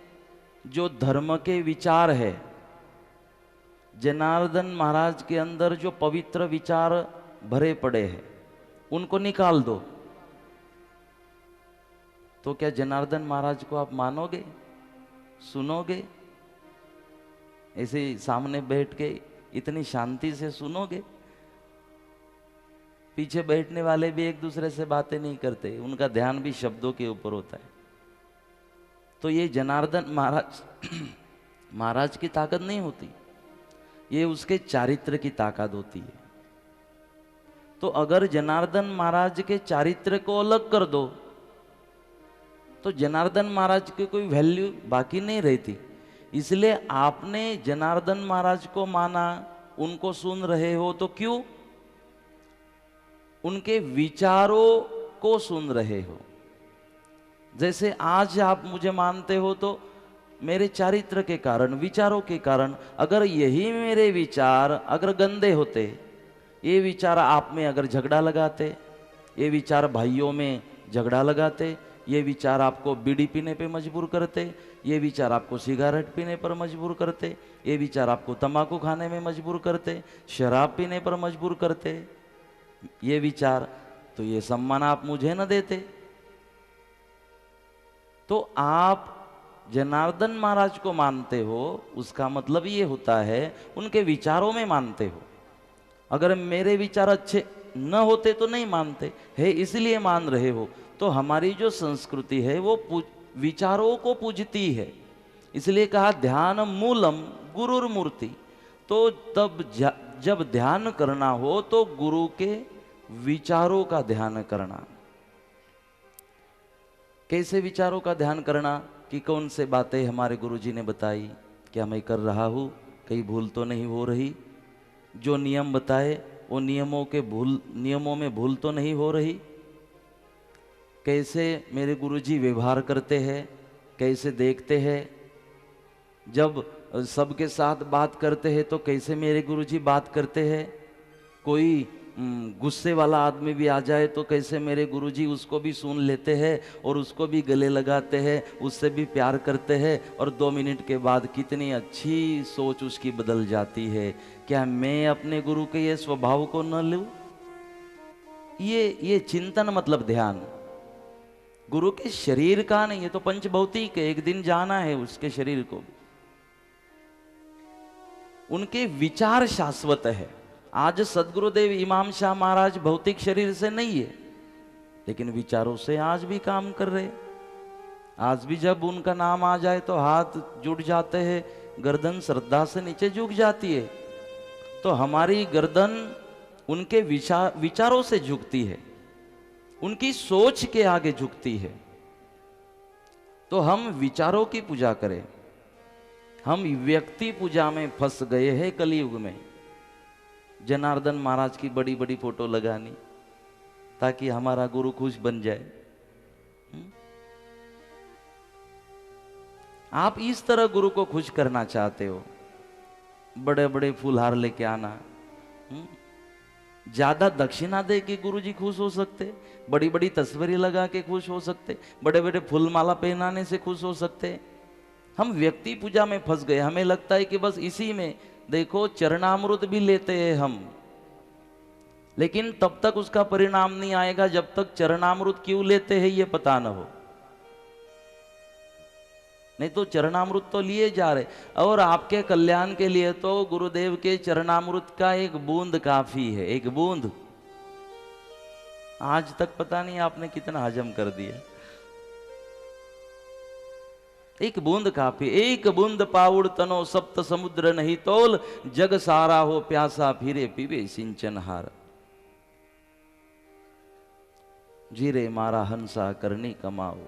जो धर्म के विचार है, जनार्दन महाराज के अंदर जो पवित्र विचार भरे पड़े हैं, उनको निकाल दो, तो क्या जनार्दन महाराज को आप मानोगे, सुनोगे? ऐसे सामने बैठ के इतनी शांति से सुनोगे? पीछे बैठने वाले भी एक दूसरे से बातें नहीं करते, उनका ध्यान भी शब्दों के ऊपर होता है। तो ये जनार्दन महाराज की ताकत नहीं होती, ये उसके चारित्र की ताकत होती है। तो अगर जनार्दन महाराज के चारित्र को अलग कर दो, तो जनार्दन महाराज की कोई वैल्यू बाकी नहीं रहती। इसलिए आपने जनार्दन महाराज को माना, उनको सुन रहे हो, तो क्यों? उनके विचारों को सुन रहे हो। जैसे आज आप मुझे मानते हो तो मेरे चारित्र के कारण, विचारों के कारण। अगर यही मेरे विचार अगर गंदे होते, ये विचार आप में अगर झगड़ा लगाते, ये विचार भाइयों में झगड़ा लगाते, ये विचार आपको बीड़ी पीने पे मजबूर करते, ये विचार आपको सिगारेट पीने पर मजबूर करते, ये विचार आपको तंबाकू खाने में मजबूर करते, शराब पीने पर मजबूर करते, ये विचार, तो ये सम्मान आप मुझे न देते। तो आप जनार्दन महाराज को मानते हो, उसका मतलब ये होता है उनके विचारों में मानते हो। अगर मेरे विचार अच्छे न होते तो नहीं मानते है, इसलिए मान रहे हो। तो हमारी जो संस्कृति है वो विचारों को पूजती है। इसलिए कहा ध्यान मूलम गुरुर्मूर्ति। तो तब जब ध्यान करना हो तो गुरु के विचारों का ध्यान करना। कैसे विचारों का ध्यान करना? कि कौन से बातें हमारे गुरुजी ने बताई, क्या मैं कर रहा हूँ, कहीं भूल तो नहीं हो रही, जो नियम बताए वो नियमों में भूल तो नहीं हो रही, कैसे मेरे गुरुजी व्यवहार करते हैं, कैसे देखते हैं। जब सबके साथ बात करते हैं तो कैसे मेरे गुरुजी बात करते हैं, कोई गुस्से वाला आदमी भी आ जाए तो कैसे मेरे गुरुजी उसको भी सुन लेते हैं और उसको भी गले लगाते हैं, उससे भी प्यार करते हैं, और 2 मिनट के बाद कितनी अच्छी सोच उसकी बदल जाती है। क्या मैं अपने गुरु के ये स्वभाव को न लूं? ये चिंतन मतलब ध्यान। गुरु के शरीर का नहीं, ये तो पंच भौतिक है, एक दिन जाना है उसके शरीर को। उनके विचार शाश्वत है। आज सदगुरुदेव इमाम शाह महाराज भौतिक शरीर से नहीं है, लेकिन विचारों से आज भी काम कर रहे। आज भी जब उनका नाम आ जाए तो हाथ जुट जाते हैं, गर्दन श्रद्धा से नीचे झुक जाती है। तो हमारी गर्दन उनके विचारों से झुकती है, उनकी सोच के आगे झुकती है। तो हम विचारों की पूजा करें। हम व्यक्ति पूजा में फंस गए हैं कलयुग में। जनार्दन महाराज की बड़ी बड़ी फोटो लगानी ताकि हमारा गुरु खुश बन जाए। आप इस तरह गुरु को खुश करना चाहते हो, बड़े बड़े फूलहार लेके आना, ज्यादा दक्षिणा दे के गुरु जी खुश हो सकते, बड़ी बड़ी तस्वीरें लगा के खुश हो सकते, बड़े बड़े फूल माला पहनाने से खुश हो सकते। हम व्यक्ति पूजा में फंस गए। हमें लगता है कि बस इसी में, देखो चरणामृत भी लेते हैं हम, लेकिन तब तक उसका परिणाम नहीं आएगा जब तक चरणामृत क्यों लेते हैं ये पता ना हो। नहीं तो चरणामृत तो लिए जा रहे, और आपके कल्याण के लिए तो गुरुदेव के चरणामृत का एक बूंद काफी है। एक बूंद। आज तक पता नहीं आपने कितना हजम कर दिया। एक बूंद काफी। एक बूंद पाउड़ तनो सप्त समुद्र नहीं तोल, जग सारा हो प्यासा फिरे पीवे सिंचन हार। जीरे मारा हंसा करनी कमाओ।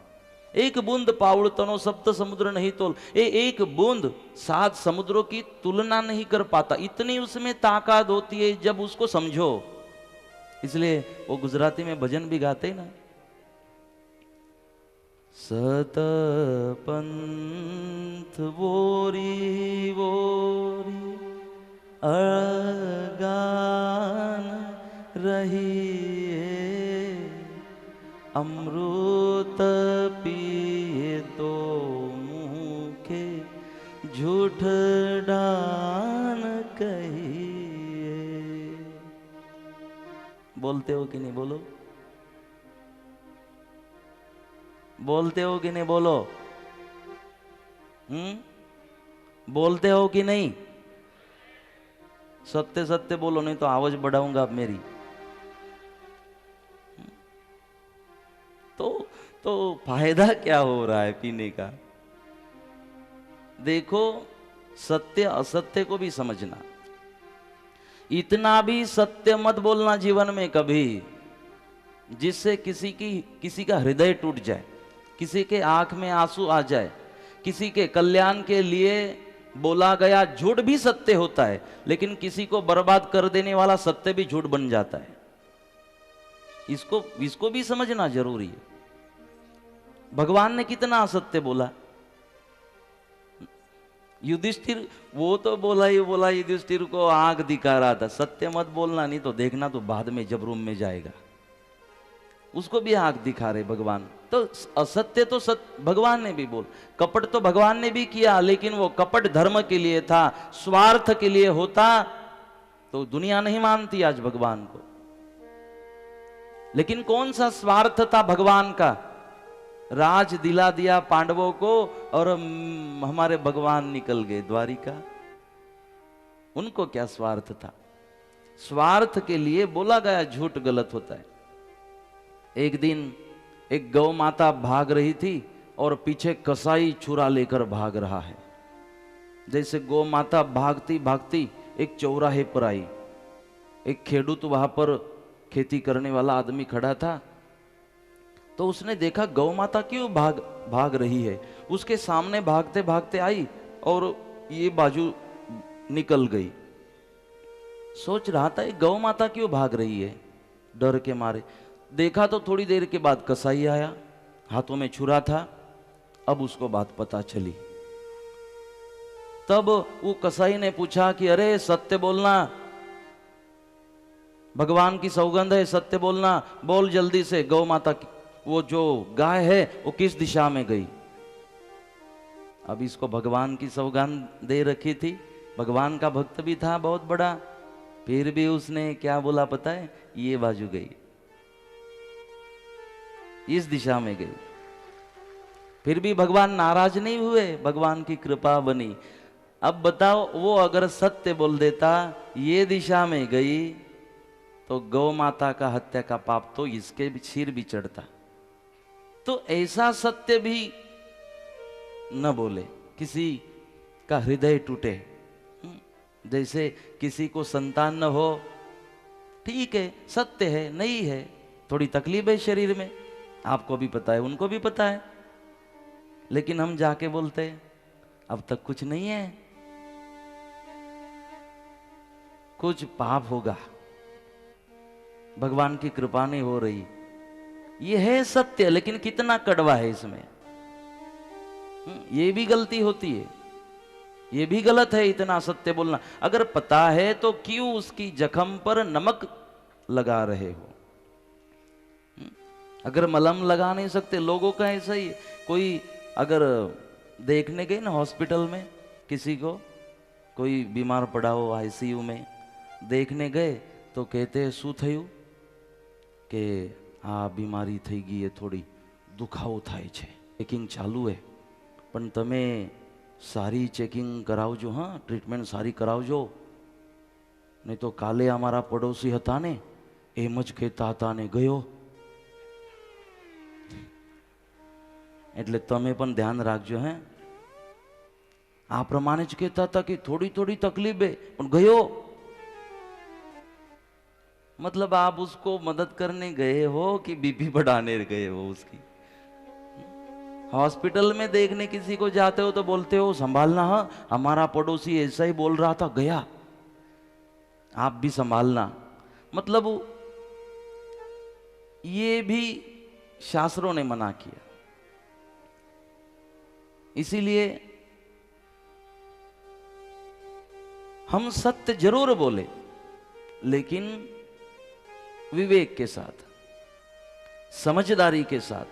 एक बूंद पाउड़ तनो सप्त समुद्र नहीं तोल। एक बूंद 7 समुद्रों की तुलना नहीं कर पाता। इतनी उसमें ताकत होती है जब उसको समझो। इसलिए वो गुजराती में भजन भी गाते ना, सत पंथ वोरी वोरी अगान रही, अमृत पिए तो मुँह के झूठ डान कहिए। बोलते हो कि नहीं? बोलो, बोलते हो कि नहीं? बोलो। बोलते हो कि नहीं? सत्य सत्य बोलो, नहीं तो आवाज बढ़ाऊंगा अब मेरी। तो फायदा क्या हो रहा है पीने का? देखो, सत्य असत्य को भी समझना। इतना भी सत्य मत बोलना जीवन में कभी जिससे किसी का हृदय टूट जाए, किसी के आंख में आंसू आ जाए। किसी के कल्याण के लिए बोला गया झूठ भी सत्य होता है, लेकिन किसी को बर्बाद कर देने वाला सत्य भी झूठ बन जाता है। इसको भी समझना जरूरी है। भगवान ने कितना असत्य बोला। युधिष्ठिर, वो तो बोला ही बोला, युधिष्ठिर को आंख दिखा रहा था, सत्य मत बोलना नहीं तो देखना तो बाद में जब रूम में जाएगा। उसको भी आंख दिखा रहे भगवान। तो असत्य तो भगवान ने भी बोल, कपट तो भगवान ने भी किया, लेकिन वो कपट धर्म के लिए था, स्वार्थ के लिए होता तो दुनिया नहीं मानती आज भगवान को। लेकिन कौन सा स्वार्थ था भगवान का? राज दिला दिया पांडवों को और हमारे भगवान निकल गए द्वारिका। उनको क्या स्वार्थ था? स्वार्थ के लिए बोला गया झूठ गलत होता है। एक दिन एक गौ माता भाग रही थी और पीछे कसाई छुरा लेकर भाग रहा है। जैसे गौ माता भागती भागती एक चौराहे पर आई। एक खेडूत वहां पर खेती करने वाला आदमी खड़ा था। तो उसने देखा गौ माता क्यों भाग रही है। उसके सामने भागते भागते आई और ये बाजू निकल गई। सोच रहा था ये गौ माता क्यों भाग रही है, डर के मारे। देखा तो थोड़ी देर के बाद कसाई आया, हाथों में छुरा था। अब उसको बात पता चली। तब वो कसाई ने पूछा कि अरे सत्य बोलना, भगवान की सौगंध है, सत्य बोलना, बोल जल्दी से, गौ माता की वो जो गाय है वो किस दिशा में गई। अब इसको भगवान की सौगंध दे रखी थी, भगवान का भक्त भी था बहुत बड़ा, फिर भी उसने क्या बोला पता है, ये बाजू गई, इस दिशा में गई। फिर भी भगवान नाराज नहीं हुए, भगवान की कृपा बनी। अब बताओ वो अगर सत्य बोल देता ये दिशा में गई तो गौ माता का हत्या का पाप तो इसके भी सिर भी चढ़ता। तो ऐसा सत्य भी न बोले, किसी का हृदय टूटे। जैसे किसी को संतान न हो, ठीक है सत्य है, नहीं है, थोड़ी तकलीफ है शरीर में, आपको भी पता है उनको भी पता है, लेकिन हम जाके बोलते हैं अब तक कुछ नहीं है, कुछ पाप होगा, भगवान की कृपा नहीं हो रही। ये है सत्य, लेकिन कितना कड़वा है इसमें, ये भी गलती होती है, ये भी गलत है इतना सत्य बोलना। अगर पता है तो क्यों उसकी जख्म पर नमक लगा रहे हो। अगर मलहम लगा नहीं सकते, लोगों का ऐसा ही है, कोई अगर देखने गए ना हॉस्पिटल में किसी को, कोई बीमार पड़ा हो आईसीयू में, देखने गए तो कहते हैं શું થયું કે આ બીમારી થઈ ગઈ એ થોડી દુખાવો થાય છે, ચેકિંગ ચાલુ है, પણ તમે સારી ચેકિંગ કરાવજો, હા ટ્રીટમેન્ટ સારી કરાવજો, નહીં તો કાલે અમારા પડોશી હતા ને એમ જ કહેતા હતા ને ગયો, એટલે તમે પણ ધ્યાન રાખજો। હે આ પ્રમાણે જ કહેતા હતા કે થોડી થોડી તકલીફ है પણ ગયો, मतलब आप उसको मदद करने गए हो कि बीपी बढ़ाने गए हो उसकी। हॉस्पिटल में देखने किसी को जाते हो तो बोलते हो संभालना, हाँ हमारा पड़ोसी ऐसा ही बोल रहा था गया, आप भी संभालना। मतलब ये भी शास्त्रों ने मना किया। इसीलिए हम सत्य जरूर बोले, लेकिन विवेक के साथ, समझदारी के साथ।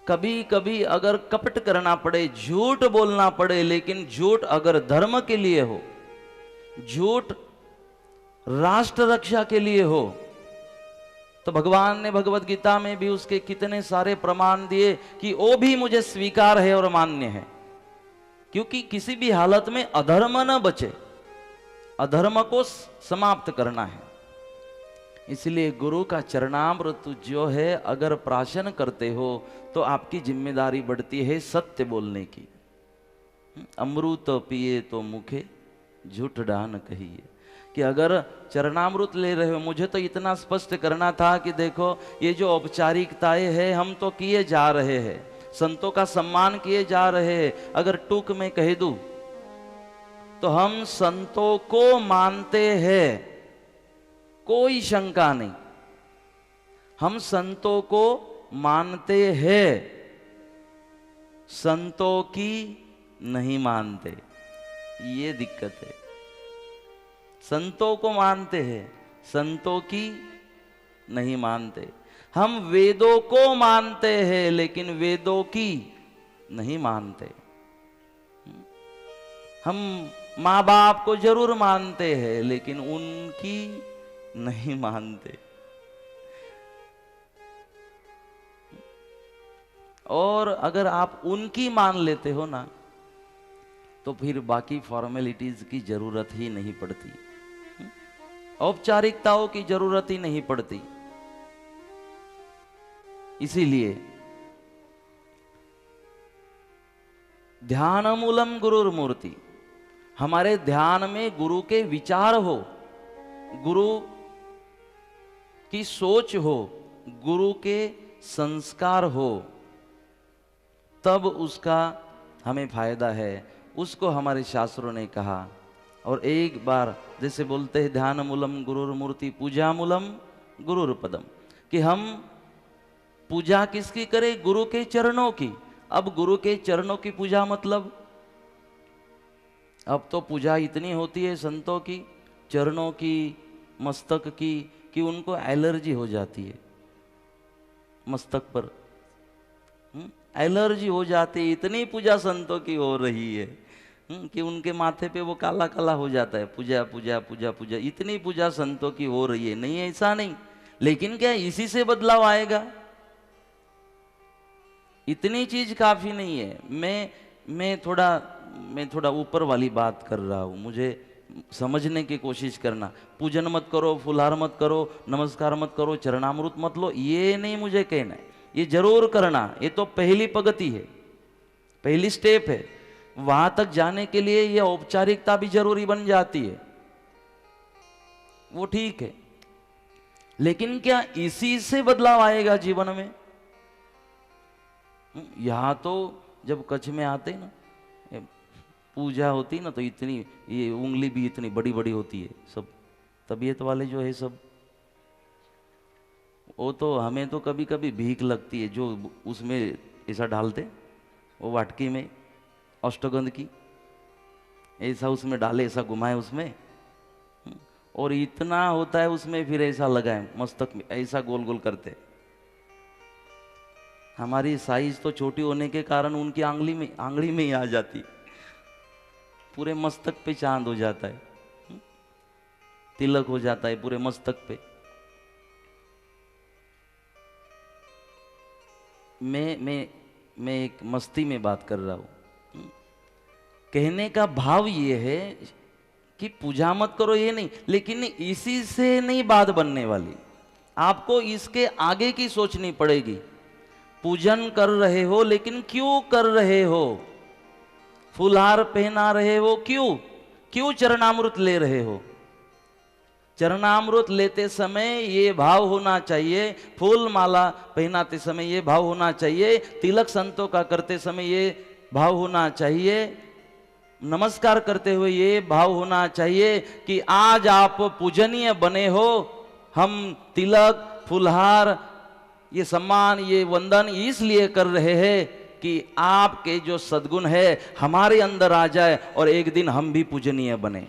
कभी कभी अगर कपट करना पड़े, झूठ बोलना पड़े, लेकिन झूठ अगर धर्म के लिए हो, झूठ राष्ट्र रक्षा के लिए हो, तो भगवान ने भगवत गीता में भी उसके कितने सारे प्रमाण दिए कि वो भी मुझे स्वीकार है और मान्य है। क्योंकि किसी भी हालत में अधर्म न बचे, अधर्म को समाप्त करना है। इसलिए गुरु का चरणामृत जो है अगर प्राशन करते हो तो आपकी जिम्मेदारी बढ़ती है सत्य बोलने की। अमृत पिए तो मुखे झूठ डान कहिए, कि अगर चरणामृत ले रहे हो, मुझे तो इतना स्पष्ट करना था कि देखो ये जो औपचारिकताएं हैं हम तो किए जा रहे हैं, संतों का सम्मान किए जा रहे हैं। अगर टूक में कह दूं तो हम संतों को मानते हैं, कोई शंका नहीं, हम संतों को मानते हैं, संतों की नहीं मानते, ये दिक्कत है। संतों को मानते हैं, संतों की नहीं मानते। हम वेदों को मानते हैं लेकिन वेदों की नहीं मानते। हम माँ बाप को जरूर मानते हैं लेकिन उनकी नहीं मानते। और अगर आप उनकी मान लेते हो ना तो फिर बाकी फॉर्मेलिटीज की जरूरत ही नहीं पड़ती, औपचारिकताओं की जरूरत ही नहीं पड़ती। इसीलिए ध्यान मूलम गुरुर मूर्ति, हमारे ध्यान में गुरु के विचार हो, गुरु की सोच हो, गुरु के संस्कार हो, तब उसका हमें फायदा है। उसको हमारे शास्त्रों ने कहा। और एक बार जैसे बोलते हैं ध्यान मूलम गुरुर मूर्ति पूजा मूलम गुरुर पदम, कि हम पूजा किसकी करें? गुरु के चरणों की। अब गुरु के चरणों की पूजा मतलब अब तो पूजा इतनी होती है संतों की, चरणों की, मस्तक की, कि उनको एलर्जी हो जाती है मस्तक पर। एलर्जी हो जाती है, इतनी पूजा संतों की हो रही है कि उनके माथे पे वो काला काला हो जाता है। पूजा पूजा पूजा पूजा, इतनी पूजा संतों की हो रही है। नहीं, ऐसा नहीं, लेकिन क्या इसी से बदलाव आएगा? इतनी चीज काफी नहीं है। मैं थोड़ा ऊपर वाली बात कर रहा हूं, मुझे समझने की कोशिश करना। पूजन मत करो, फुलहार मत करो, नमस्कार मत करो, चरणामृत मत लो, ये नहीं मुझे कहना है। ये जरूर करना, ये तो पहली पगति है, पहली स्टेप है। वहां तक जाने के लिए यह औपचारिकता भी जरूरी बन जाती है, वो ठीक है। लेकिन क्या इसी से बदलाव आएगा जीवन में? यहां तो जब कच्छ में आते ना, पूजा होती ना, तो इतनी ये उंगली भी इतनी बड़ी बड़ी होती है। सब तबीयत वाले जो है सब, वो तो हमें तो कभी कभी भीख लगती है, जो उसमें ऐसा डालते, वो वाटकी में अष्टगंध की ऐसा उसमें डाले, ऐसा घुमाए उसमें, और इतना होता है उसमें, फिर ऐसा लगाए मस्तक में, ऐसा गोल गोल करते। हमारी साइज तो छोटी होने के कारण उनकी आंगली में ही आ जाती, पूरे मस्तक पे चांद हो जाता है, तिलक हो जाता है पूरे मस्तक पे। मैं एक मस्ती में बात कर रहा हूं। कहने का भाव ये है कि पूजा मत करो, ये नहीं, लेकिन इसी से नहीं बात बनने वाली, आपको इसके आगे की सोचनी पड़ेगी। पूजन कर रहे हो, लेकिन क्यों कर रहे हो? फुलहार पहना रहे हो, क्यों चरणामृत ले रहे हो? चरणामृत लेते समय ये भाव होना चाहिए, फूल माला पहनाते समय ये भाव होना चाहिए, तिलक संतों का करते समय ये भाव होना चाहिए, नमस्कार करते हुए ये भाव होना चाहिए कि आज आप पूजनीय बने हो। हम तिलक, फुलहार, ये सम्मान, ये वंदन इसलिए कर रहे हैं कि आपके जो सद्गुण है हमारे अंदर आ जाए और एक दिन हम भी पूजनीय बने।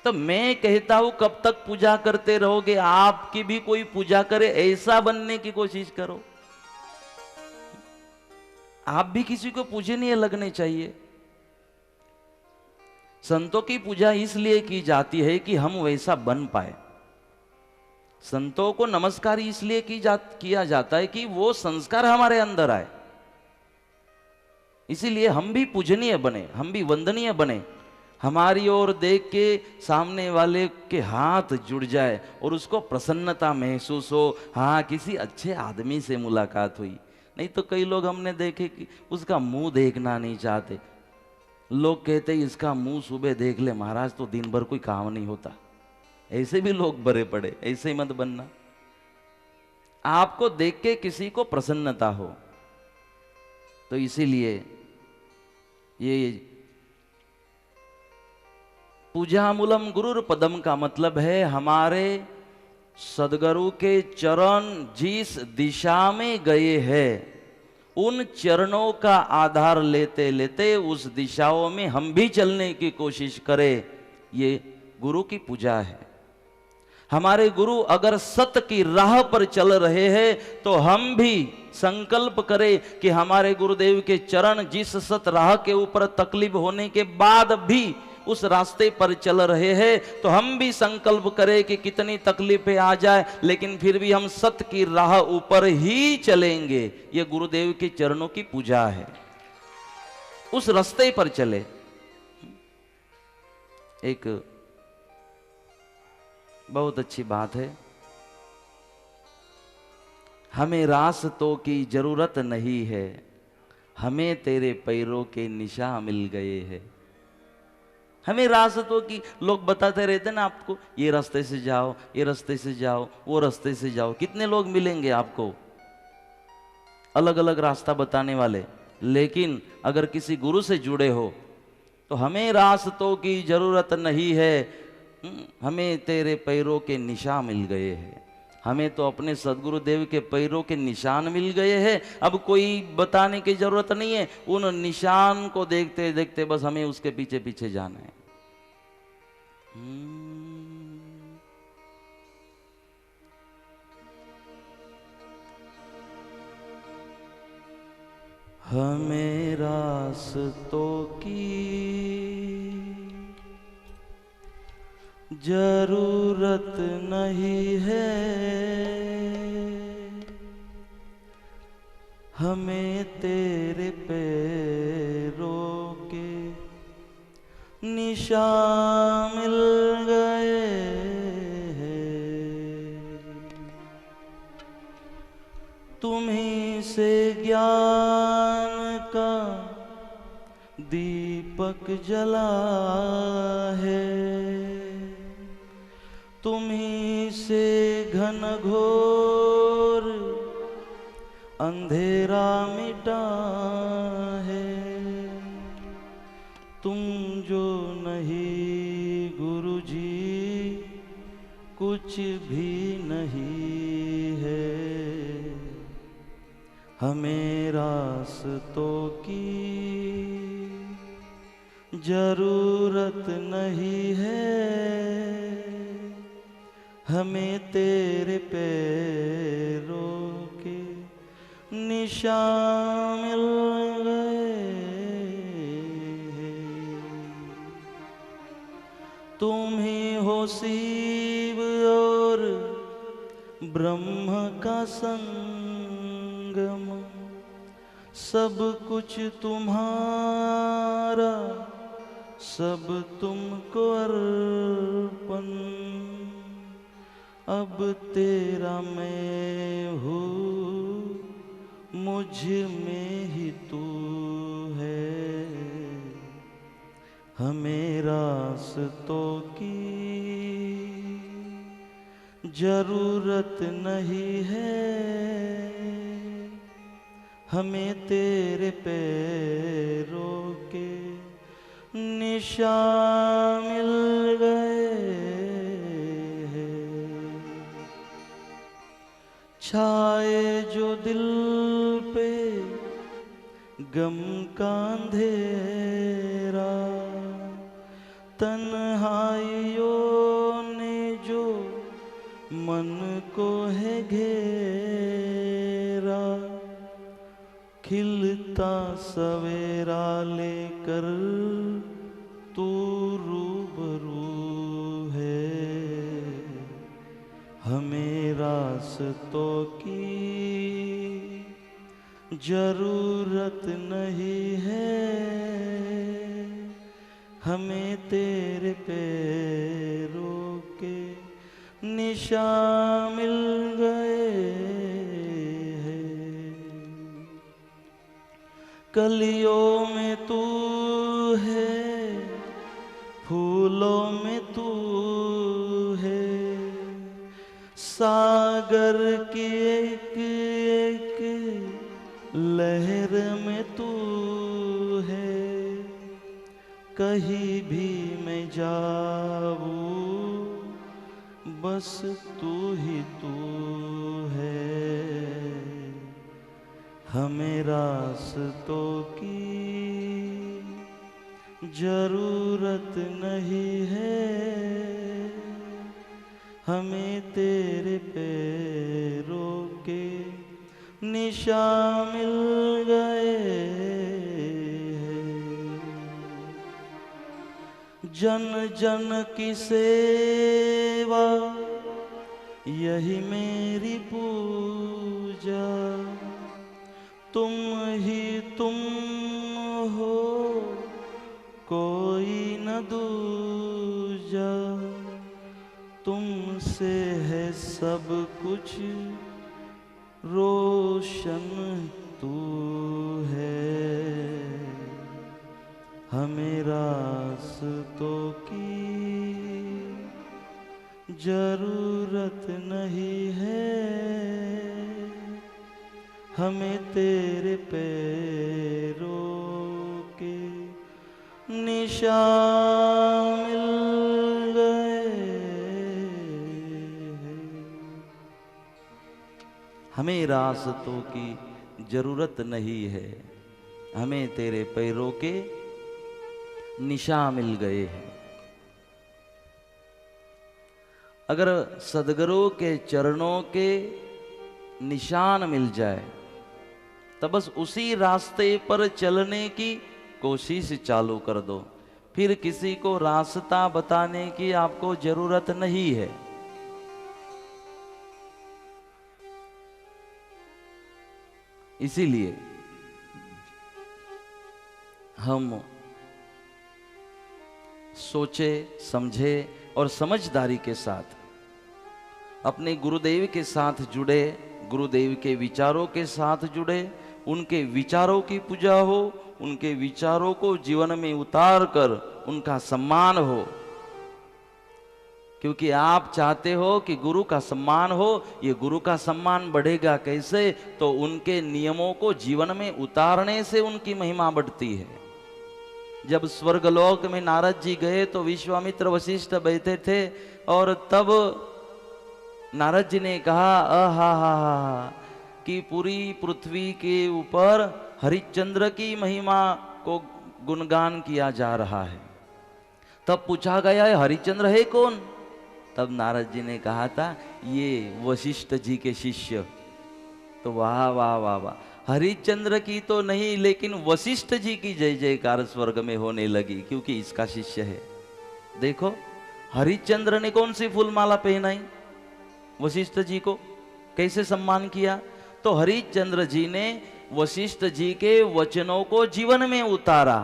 तो मैं कहता हूं, कब तक पूजा करते रहोगे? आपकी भी कोई पूजा करे, ऐसा बनने की कोशिश करो। आप भी किसी को पूजनीय लगने चाहिए। संतों की पूजा इसलिए की जाती है कि हम वैसा बन पाए। संतों को नमस्कार इसलिए किया जाता है कि वो संस्कार हमारे अंदर आए, इसीलिए हम भी पूजनीय बने, हम भी वंदनीय बने। हमारी ओर देख के सामने वाले के हाथ जुड़ जाए और उसको प्रसन्नता महसूस हो, हाँ किसी अच्छे आदमी से मुलाकात हुई। नहीं तो कई लोग हमने देखे कि उसका मुंह देखना नहीं चाहते। लोग कहते इसका मुंह सुबह देख ले महाराज तो दिन भर कोई काम नहीं होता। ऐसे भी लोग भरे पड़े, ऐसे ही मत बनना। आपको देख के किसी को प्रसन्नता हो, तो इसीलिए ये पूजा मूलम गुरुर पदम का मतलब है हमारे सदगुरु के चरण जिस दिशा में गए हैं उन चरणों का आधार लेते लेते उस दिशाओं में हम भी चलने की कोशिश करें। ये गुरु की पूजा है। हमारे गुरु अगर सत्य की राह पर चल रहे हैं तो हम भी संकल्प करें कि हमारे गुरुदेव के चरण जिस सत्य राह के ऊपर तकलीफ होने के बाद भी उस रास्ते पर चल रहे हैं, तो हम भी संकल्प करें कि कितनी तकलीफें आ जाए लेकिन फिर भी हम सत्य की राह ऊपर ही चलेंगे। ये गुरुदेव के चरणों की पूजा है, उस रास्ते पर चले। एक बहुत अच्छी बात है, हमें रास्तों की जरूरत नहीं है, हमें तेरे पैरों के निशान मिल गए हैं। हमें रास्तों की, लोग बताते रहते ना आपको, ये रास्ते से जाओ, ये रास्ते से जाओ, वो रास्ते से जाओ। कितने लोग मिलेंगे आपको अलग अलग रास्ता बताने वाले, लेकिन अगर किसी गुरु से जुड़े हो तो हमें रास्तों की जरूरत नहीं है, हमें तेरे पैरों के निशान मिल गए हैं। हमें तो अपने सदगुरुदेव के पैरों के निशान मिल गए हैं। अब कोई बताने की जरूरत नहीं है, उन निशान को देखते देखते बस हमें उसके पीछे पीछे जाना है। हमें रास्तों की जरूरत नहीं है, हमें तेरे पैरों के निशान मिल गए हैं। तुम्हीं से ज्ञान का दीपक जला है, तुम्हीं से घन घोर अंधेरा मिटा है। तुम जो नहीं गुरुजी कुछ भी नहीं है, हमें रास्तों की जरूरत नहीं है, हमें तेरे पैरों के निशान मिल गए हैं। तुम ही हो शिव और ब्रह्म का संगम, सब कुछ तुम्हारा, सब तुमको अर्पण। अब तेरा मैं हूँ, मुझ में ही तू है, हमें रास्तों की जरूरत नहीं है, हमें तेरे पैरों के निशान मिल गए हैं। छाए जो दिल पे गम का अंधेरा, तन्हाइयों ने जो मन को है घेरा, खिलता सवेरा लेकर तू रूबरू है, हमें रास्तों की जरूरत नहीं है, हमें तेरे पैरों के निशान मिल गए हैं। कलियों में तू है, फूलों में तू है, सागर की एक एक लहर में तू है। कहीं भी मैं जाऊं बस तू ही तू है, हमें रास्तों की जरूरत नहीं है, हमें तेरे पैरों के निशान मिल गए हैं। जन जन की सेवा यही मेरी पूजा, तुम ही तुम हो कोई न दूजा, तुमसे है सब कुछ रोशन तू है, हमें रास्तों की जरूरत नहीं है, हमें तेरे पैरों के निशान मिल गए हैं। हमें रास्तों की जरूरत नहीं है, हमें तेरे पैरों के निशान मिल गए हैं। अगर सदगुरु के चरणों के निशान मिल जाए तो बस उसी रास्ते पर चलने की कोशिश चालू कर दो, फिर किसी को रास्ता बताने की आपको जरूरत नहीं है। इसीलिए हम सोचे, समझे और समझदारी के साथ अपने गुरुदेव के साथ जुड़े, गुरुदेव के विचारों के साथ जुड़े, उनके विचारों की पूजा हो, उनके विचारों को जीवन में उतार कर उनका सम्मान हो। क्योंकि आप चाहते हो कि गुरु का सम्मान हो। ये गुरु का सम्मान बढ़ेगा कैसे? तो उनके नियमों को जीवन में उतारने से उनकी महिमा बढ़ती है। जब स्वर्गलोक में नारद जी गए तो विश्वामित्र वशिष्ठ बैठे थे और तब नारद जी ने कहा आहा कि पूरी पृथ्वी के ऊपर हरिश्चंद्र की महिमा को गुणगान किया जा रहा है। तब पूछा गया है हरिश्चंद्र है कौन? तब नारद जी ने कहा था ये वशिष्ठ जी के शिष्य। तो वाह वाह वाह वाह, हरिश्चंद्र की तो नहीं लेकिन वशिष्ठ जी की जय जयकार स्वर्ग में होने लगी, क्योंकि इसका शिष्य है। देखो हरिश्चंद्र ने कौन सी फूलमाला पहनाई, वशिष्ठ जी को कैसे सम्मान किया? तो हरिश्चंद्र जी ने वशिष्ठ जी के वचनों को जीवन में उतारा,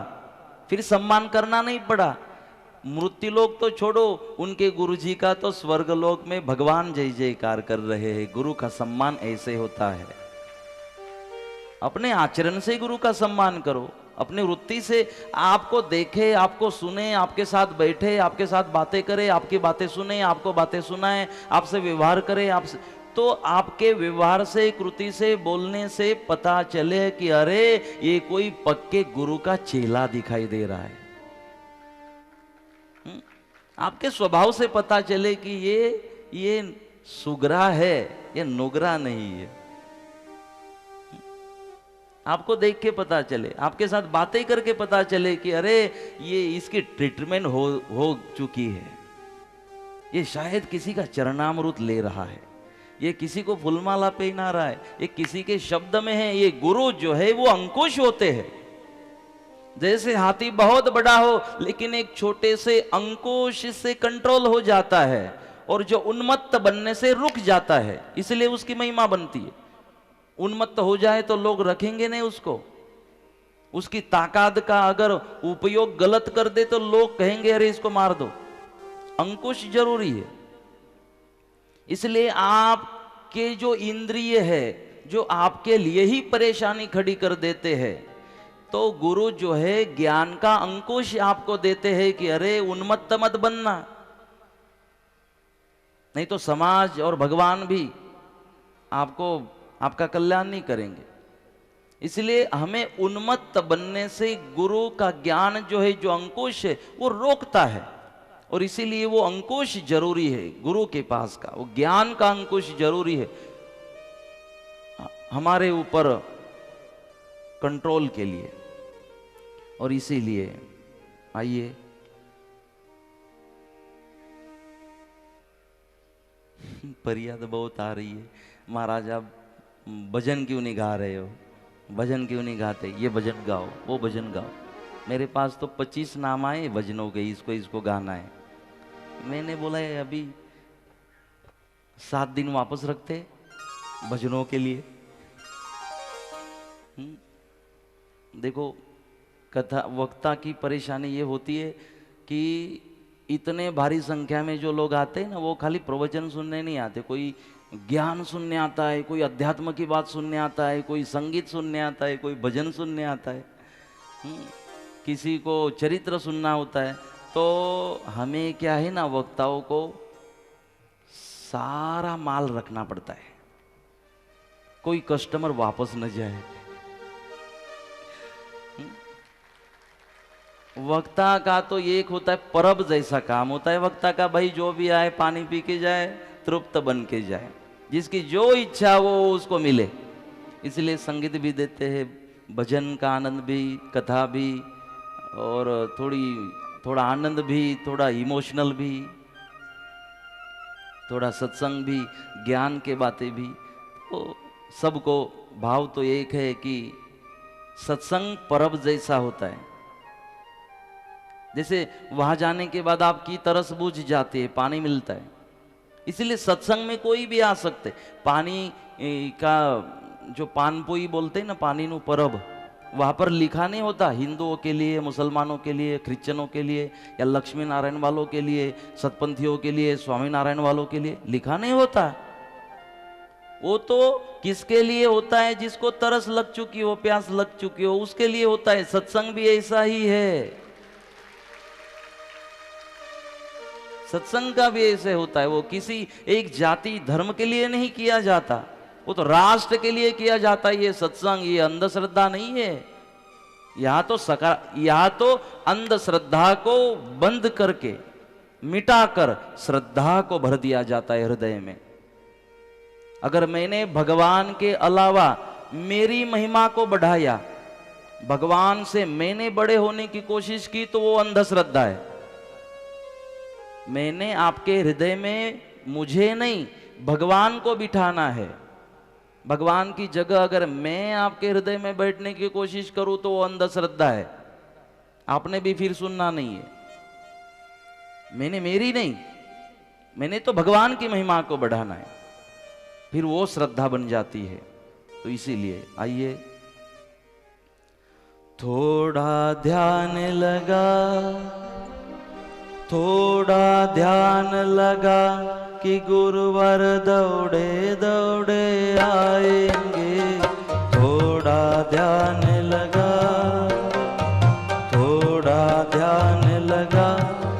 फिर सम्मान करना नहीं पड़ा। मृत्युलोक तो छोड़ो, उनके गुरु जी का तो स्वर्गलोक में भगवान जय जयकार कर रहे हैं। गुरु का सम्मान ऐसे होता है। अपने आचरण से गुरु का सम्मान करो, अपने वृत्ति से। आपको देखे, आपको सुने, आपके साथ बैठे, आपके साथ बातें करे, आपकी बातें सुने, आपको बातें सुनाए, आपसे व्यवहार करे, आपसे, तो आपके व्यवहार से, कृति से, बोलने से पता चले कि अरे ये कोई पक्के गुरु का चेला दिखाई दे रहा है। आपके स्वभाव से पता चले कि ये सुगरा है, ये नुगरा नहीं है। आपको देख के पता चले, आपके साथ बातें करके पता चले कि अरे ये इसकी ट्रीटमेंट हो चुकी है, ये शायद किसी का चरणामृत ले रहा है, ये किसी को फूलमाला पहना रहा है, ये किसी के शब्द में है। ये गुरु जो है वो अंकुश होते हैं। जैसे हाथी बहुत बड़ा हो लेकिन एक छोटे से अंकुश से कंट्रोल हो जाता है और जो उन्मत्त बनने से रुक जाता है, इसलिए उसकी महिमा बनती है। उन्मत्त हो जाए तो लोग रखेंगे नहीं उसको। उसकी ताकत का अगर उपयोग गलत कर दे तो लोग कहेंगे अरे इसको मार दो। अंकुश जरूरी है। इसलिए आपके जो इंद्रिय है, जो आपके लिए ही परेशानी खड़ी कर देते हैं, तो गुरु जो है ज्ञान का अंकुश आपको देते हैं कि अरे उन्मत्त मत बनना, नहीं तो समाज और भगवान भी आपका कल्याण नहीं करेंगे। इसलिए हमें उन्मत्त बनने से गुरु का ज्ञान जो है, जो अंकुश है, वो रोकता है। और इसीलिए वो अंकुश जरूरी है गुरु के पास का, वो ज्ञान का अंकुश जरूरी है हमारे ऊपर कंट्रोल के लिए। और इसीलिए आइए फरियाद बहुत आ रही है, महाराज आप भजन क्यों नहीं गा रहे हो, भजन क्यों नहीं गाते, ये भजन गाओ, वो भजन गाओ। मेरे पास तो 25 नाम आए भजनों के, इसको गाना है। मैंने बोला है अभी 7 दिन वापस रखते भजनों के लिए। देखो कथा वक्ता की परेशानी ये होती है कि इतने भारी संख्या में जो लोग आते हैं ना, वो खाली प्रवचन सुनने नहीं आते। कोई ज्ञान सुनने आता है, कोई अध्यात्म की बात सुनने आता है, कोई संगीत सुनने आता है, कोई भजन सुनने आता है, किसी को चरित्र सुनना होता है। तो हमें क्या है ना, वक्ताओं को सारा माल रखना पड़ता है, कोई कस्टमर वापस न जाए। वक्ता का तो एक होता है परब जैसा काम होता है वक्ता का, भाई जो भी आए पानी पी के जाए, तृप्त बन के जाए। जिसकी जो इच्छा वो उसको मिले। इसलिए संगीत भी देते हैं, भजन का आनंद भी, कथा भी, और थोड़ा आनंद भी, थोड़ा इमोशनल भी, थोड़ा सत्संग भी, ज्ञान के बातें भी। तो सबको भाव तो एक है कि सत्संग परब जैसा होता है। जैसे वहां जाने के बाद आपकी तरस बुझ जाती है, पानी मिलता है, इसलिए सत्संग में कोई भी आ सकते। पानी का जो पानपोई बोलते हैं ना, पानी नु परब, वहां पर लिखा नहीं होता हिंदुओं के लिए, मुसलमानों के लिए, क्रिश्चियनों के लिए, या लक्ष्मी नारायण वालों के लिए, सतपंथियों के लिए, स्वामी नारायण वालों के लिए लिखा नहीं होता। वो तो किसके लिए होता है? जिसको तरस लग चुकी हो, प्यास लग चुकी हो, उसके लिए होता है। सत्संग भी ऐसा ही है, सत्संग का भी ऐसे होता है। वो किसी एक जाति धर्म के लिए नहीं किया जाता, वो तो राष्ट्र के लिए किया जाता है। ये सत्संग, ये अंधश्रद्धा नहीं है। यहाँ तो अंधश्रद्धा को बंद करके, मिटाकर श्रद्धा को भर दिया जाता है हृदय में। अगर मैंने भगवान के अलावा मेरी महिमा को बढ़ाया, भगवान से मैंने बड़े होने की कोशिश की, तो वो अंधश्रद्धा है। मैंने आपके हृदय में मुझे नहीं, भगवान को बिठाना है। भगवान की जगह अगर मैं आपके हृदय में बैठने की कोशिश करूं तो वो अंधश्रद्धा है। आपने भी फिर सुनना नहीं है। मैंने मेरी नहीं, मैंने तो भगवान की महिमा को बढ़ाना है, फिर वो श्रद्धा बन जाती है। तो इसीलिए आइए, थोड़ा ध्यान लगा, थोड़ा ध्यान लगा कि गुरुवर दौड़े दौड़े आएंगे। थोड़ा ध्यान लगा, थोड़ा ध्यान लगा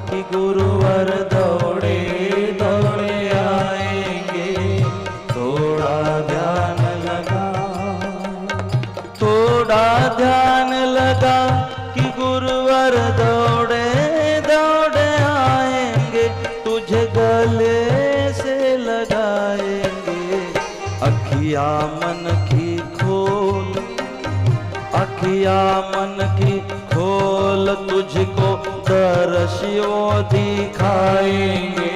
कि गुरुवर दौड़े दौड़े आएंगे। थोड़ा ध्यान लगा, थोड़ा ध्यान लगा कि गुरुवर दौड़े दौड़े आएंगे, तुझे गले से लगाएंगे। अखिया मन की खोल, अखिया मन की खोल, तुझको दर्शियों दिखाएंगे।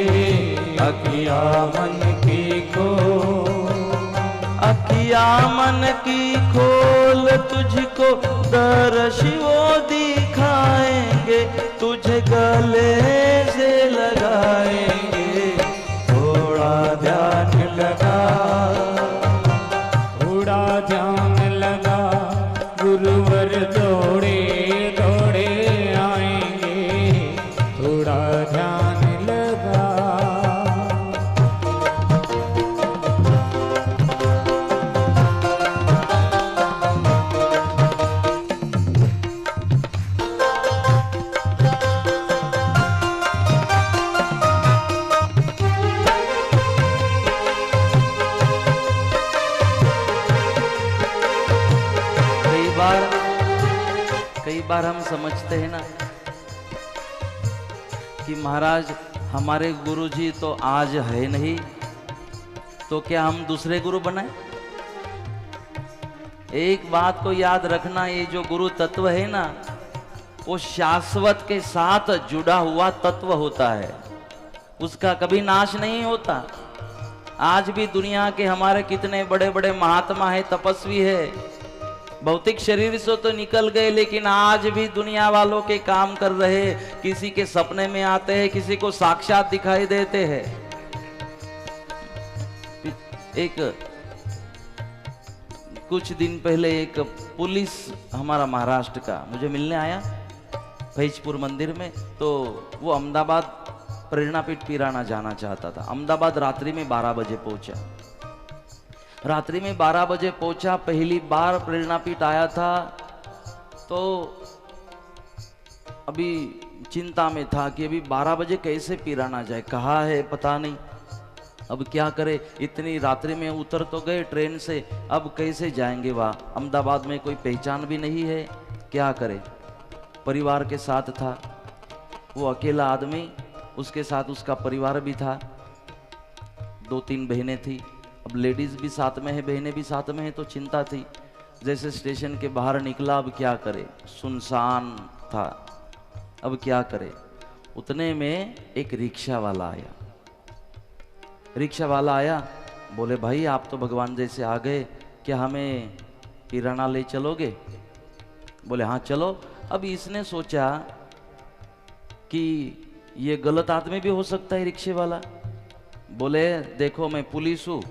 अखिया मन की खोल, अखिया मन की खोल, तुझको दर्शियों दिखाएंगे। तुझे गले से लगाएंगे। थोड़ा ध्यान लगा, थोड़ा ध्यान लगा, गुरुवर दौड़े दौड़े आएंगे। थोड़ा ध्यान लगा। कई बार हम समझते हैं ना कि महाराज हमारे गुरुजी तो आज है नहीं, तो क्या हम दूसरे गुरु बनाए? एक बात को याद रखना, ये जो गुरु तत्व है ना, वो शाश्वत के साथ जुड़ा हुआ तत्व होता है, उसका कभी नाश नहीं होता। आज भी दुनिया के हमारे कितने बड़े बड़े महात्मा है, तपस्वी है, भौतिक शरीर से तो निकल गए, लेकिन आज भी दुनिया वालों के काम कर रहे। किसी के सपने में आते हैं, किसी को साक्षात दिखाई देते हैं। एक कुछ दिन पहले एक पुलिस हमारा महाराष्ट्र का मुझे मिलने आया फैजपुर मंदिर में। तो वो अहमदाबाद प्रेरणापीठ पिराना जाना चाहता था। अहमदाबाद रात्रि में 12 बजे पहुंचा। रात्रि में 12 बजे पहुंचा, पहली बार प्रेरणापीठ आया था, तो अभी चिंता में था कि अभी 12 बजे कैसे पिराना जाए, कहाँ है पता नहीं, अब क्या करे। इतनी रात्रि में उतर तो गए ट्रेन से, अब कैसे जाएंगे वहाँ? अहमदाबाद में कोई पहचान भी नहीं है, क्या करे। परिवार के साथ था, वो अकेला आदमी, उसके साथ उसका परिवार भी था, 2-3 बहनें थी। अब लेडीज भी साथ में है, बहनें भी साथ में है, तो चिंता थी। जैसे स्टेशन के बाहर निकला, अब क्या करे, सुनसान था, अब क्या करे। उतने में एक रिक्शा वाला आया। रिक्शा वाला आया, बोले भाई आप तो भगवान जैसे आ गए, क्या हमें किराना ले चलोगे? बोले हाँ चलो। अब इसने सोचा कि ये गलत आदमी भी हो सकता है रिक्शे वाला। बोले देखो मैं पुलिस हूँ,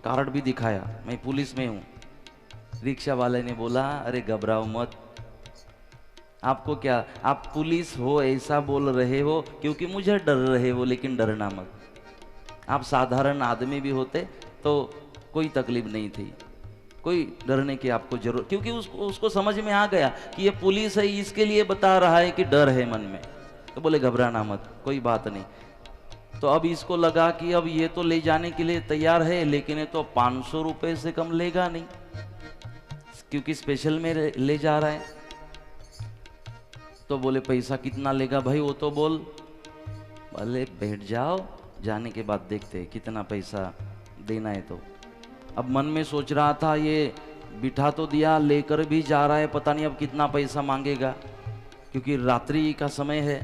कार्ड भी दिखाया, मैं पुलिस में हूँ। रिक्शा वाले ने बोला अरे घबराओ मत, आपको क्या, आप पुलिस हो ऐसा बोल रहे हो क्योंकि मुझे डर रहे हो, लेकिन डरना मत। आप साधारण आदमी भी होते तो कोई तकलीफ नहीं थी, कोई डरने की आपको जरूरत, क्योंकि उसको समझ में आ गया कि ये पुलिस है, इसके लिए बता रहा है कि डर है मन में। तो बोले घबराना मत, कोई बात नहीं। तो अब इसको लगा कि अब ये तो ले जाने के लिए तैयार है, लेकिन ये तो 500 रुपये से कम लेगा नहीं, क्योंकि स्पेशल में ले जा रहा है। तो बोले पैसा कितना लेगा भाई, वो तो बोल। बोले बैठ जाओ, जाने के बाद देखते हैं कितना पैसा देना है। तो अब मन में सोच रहा था ये बिठा तो दिया, लेकर भी जा रहा है, पता नहीं अब कितना पैसा मांगेगा, क्योंकि रात्रि का समय है।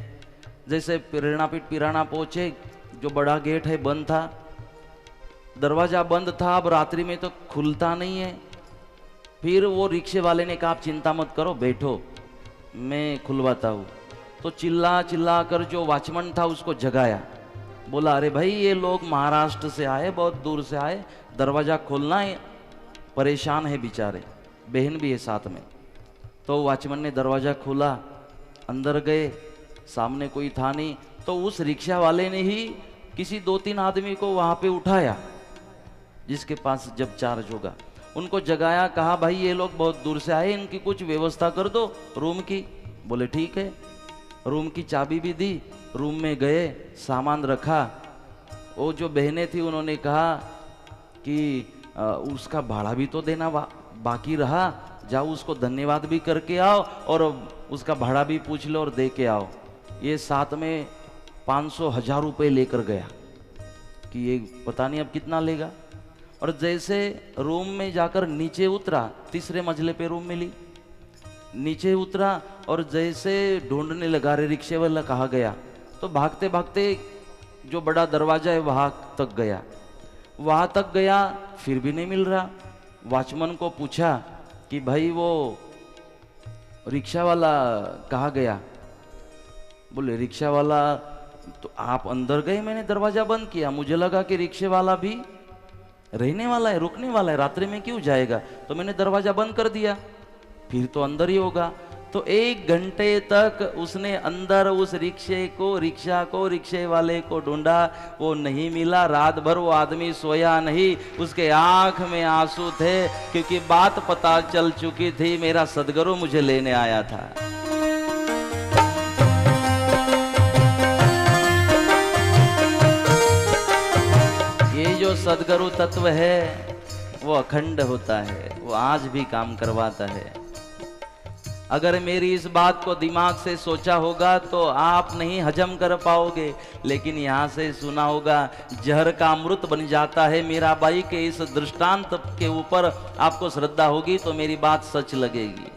जैसे प्रेरणापीठ पिराना पहुंचे, जो बड़ा गेट है बंद था, दरवाजा बंद था, अब रात्रि में तो खुलता नहीं है। फिर वो रिक्शे वाले ने कहा आप चिंता मत करो, बैठो मैं खुलवाता हूँ। तो चिल्ला चिल्ला कर जो वॉचमैन था उसको जगाया, बोला अरे भाई ये लोग महाराष्ट्र से आए, बहुत दूर से आए, दरवाज़ा खोलना है, परेशान है बेचारे, बहन भी है साथ में। तो वॉचमैन ने दरवाज़ा खोला, अंदर गए, सामने कोई था नहीं। तो उस रिक्शा वाले ने ही किसी 2-3 आदमी को वहाँ पे उठाया, जिसके पास जब चार्ज होगा, उनको जगाया, कहा भाई ये लोग बहुत दूर से आए, इनकी कुछ व्यवस्था कर दो रूम की। बोले ठीक है। रूम की चाबी भी दी, रूम में गए, सामान रखा। वो जो बहनें थी उन्होंने कहा कि उसका भाड़ा भी तो देना बाकी रहा, जाओ उसको धन्यवाद भी करके आओ और उसका भाड़ा भी पूछ लो और दे के आओ। ये साथ में 500-1000 रुपये लेकर गया कि ये पता नहीं अब कितना लेगा। और जैसे रूम में जाकर नीचे उतरा, तीसरे मंजिले पे रूम मिली, नीचे उतरा और जैसे ढूंढने लगा, रे रिक्शे वाला कहाँ गया, तो भागते भागते जो बड़ा दरवाजा है वहां तक गया। वहां तक गया, फिर भी नहीं मिल रहा। वॉचमैन को पूछा कि भाई वो रिक्शा वाला कहाँ गया? बोले रिक्शा वाला तो आप अंदर गए, मैंने दरवाजा बंद किया, मुझे लगा कि रिक्शे वाला भी रहने वाला है, रुकने वाला है, रात्रि में क्यों जाएगा, तो मैंने दरवाजा बंद कर दिया, फिर तो अंदर ही होगा। तो 1 घंटे तक उसने अंदर उस रिक्शा को रिक्शे वाले को ढूंढा, वो नहीं मिला। रात भर वो आदमी सोया नहीं, उसके आंख में आंसू थे, क्योंकि बात पता चल चुकी थी, मेरा सदगुरु मुझे लेने आया था। ये जो सदगुरु तत्व है वो अखंड होता है, वो आज भी काम करवाता है। अगर मेरी इस बात को दिमाग से सोचा होगा तो आप नहीं हजम कर पाओगे, लेकिन यहाँ से सुना होगा, जहर का अमृत बन जाता है। मीराबाई के इस दृष्टांत के ऊपर आपको श्रद्धा होगी तो मेरी बात सच लगेगी।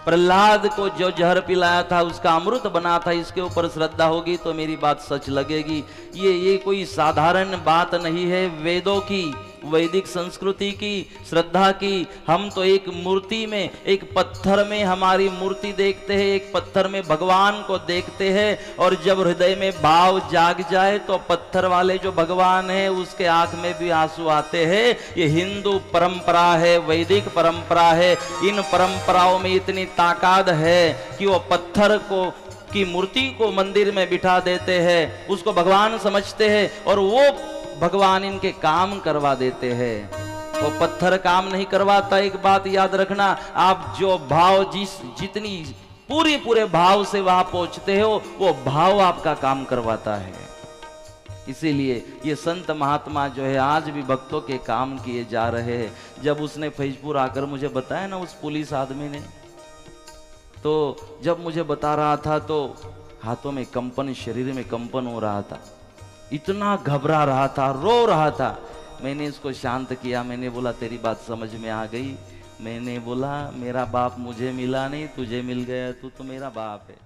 प्रहलाद को जो जहर पिलाया था उसका अमृत बना था, इसके ऊपर श्रद्धा होगी तो मेरी बात सच लगेगी। ये कोई साधारण बात नहीं है, वेदों की, वैदिक संस्कृति की, श्रद्धा की। हम तो एक मूर्ति में, एक पत्थर में हमारी मूर्ति देखते हैं, एक पत्थर में भगवान को देखते हैं, और जब हृदय में भाव जाग जाए तो पत्थर वाले जो भगवान है उसके आंख में भी आंसू आते हैं। ये हिंदू परंपरा है, वैदिक परंपरा है। इन परंपराओं में इतनी ताकत है कि वो पत्थर की मूर्ति को मंदिर में बिठा देते हैं, उसको भगवान समझते हैं, और वो भगवान इनके काम करवा देते हैं। वो पत्थर काम नहीं करवाता। एक बात याद रखना, आप जो भाव जितनी पूरे भाव से वहां पहुंचते हो, वो भाव आपका काम करवाता है। इसीलिए ये संत महात्मा जो है आज भी भक्तों के काम किए जा रहे हैं। जब उसने फैजपुर आकर मुझे बताया ना, उस पुलिस आदमी ने, तो जब मुझे बता रहा था तो हाथों में कंपन, शरीर में कंपन हो रहा था, इतना घबरा रहा था, रो रहा था। मैंने इसको शांत किया, मैंने बोला तेरी बात समझ में आ गई। मैंने बोला मेरा बाप मुझे मिला नहीं, तुझे मिल गया, तू तो मेरा बाप है।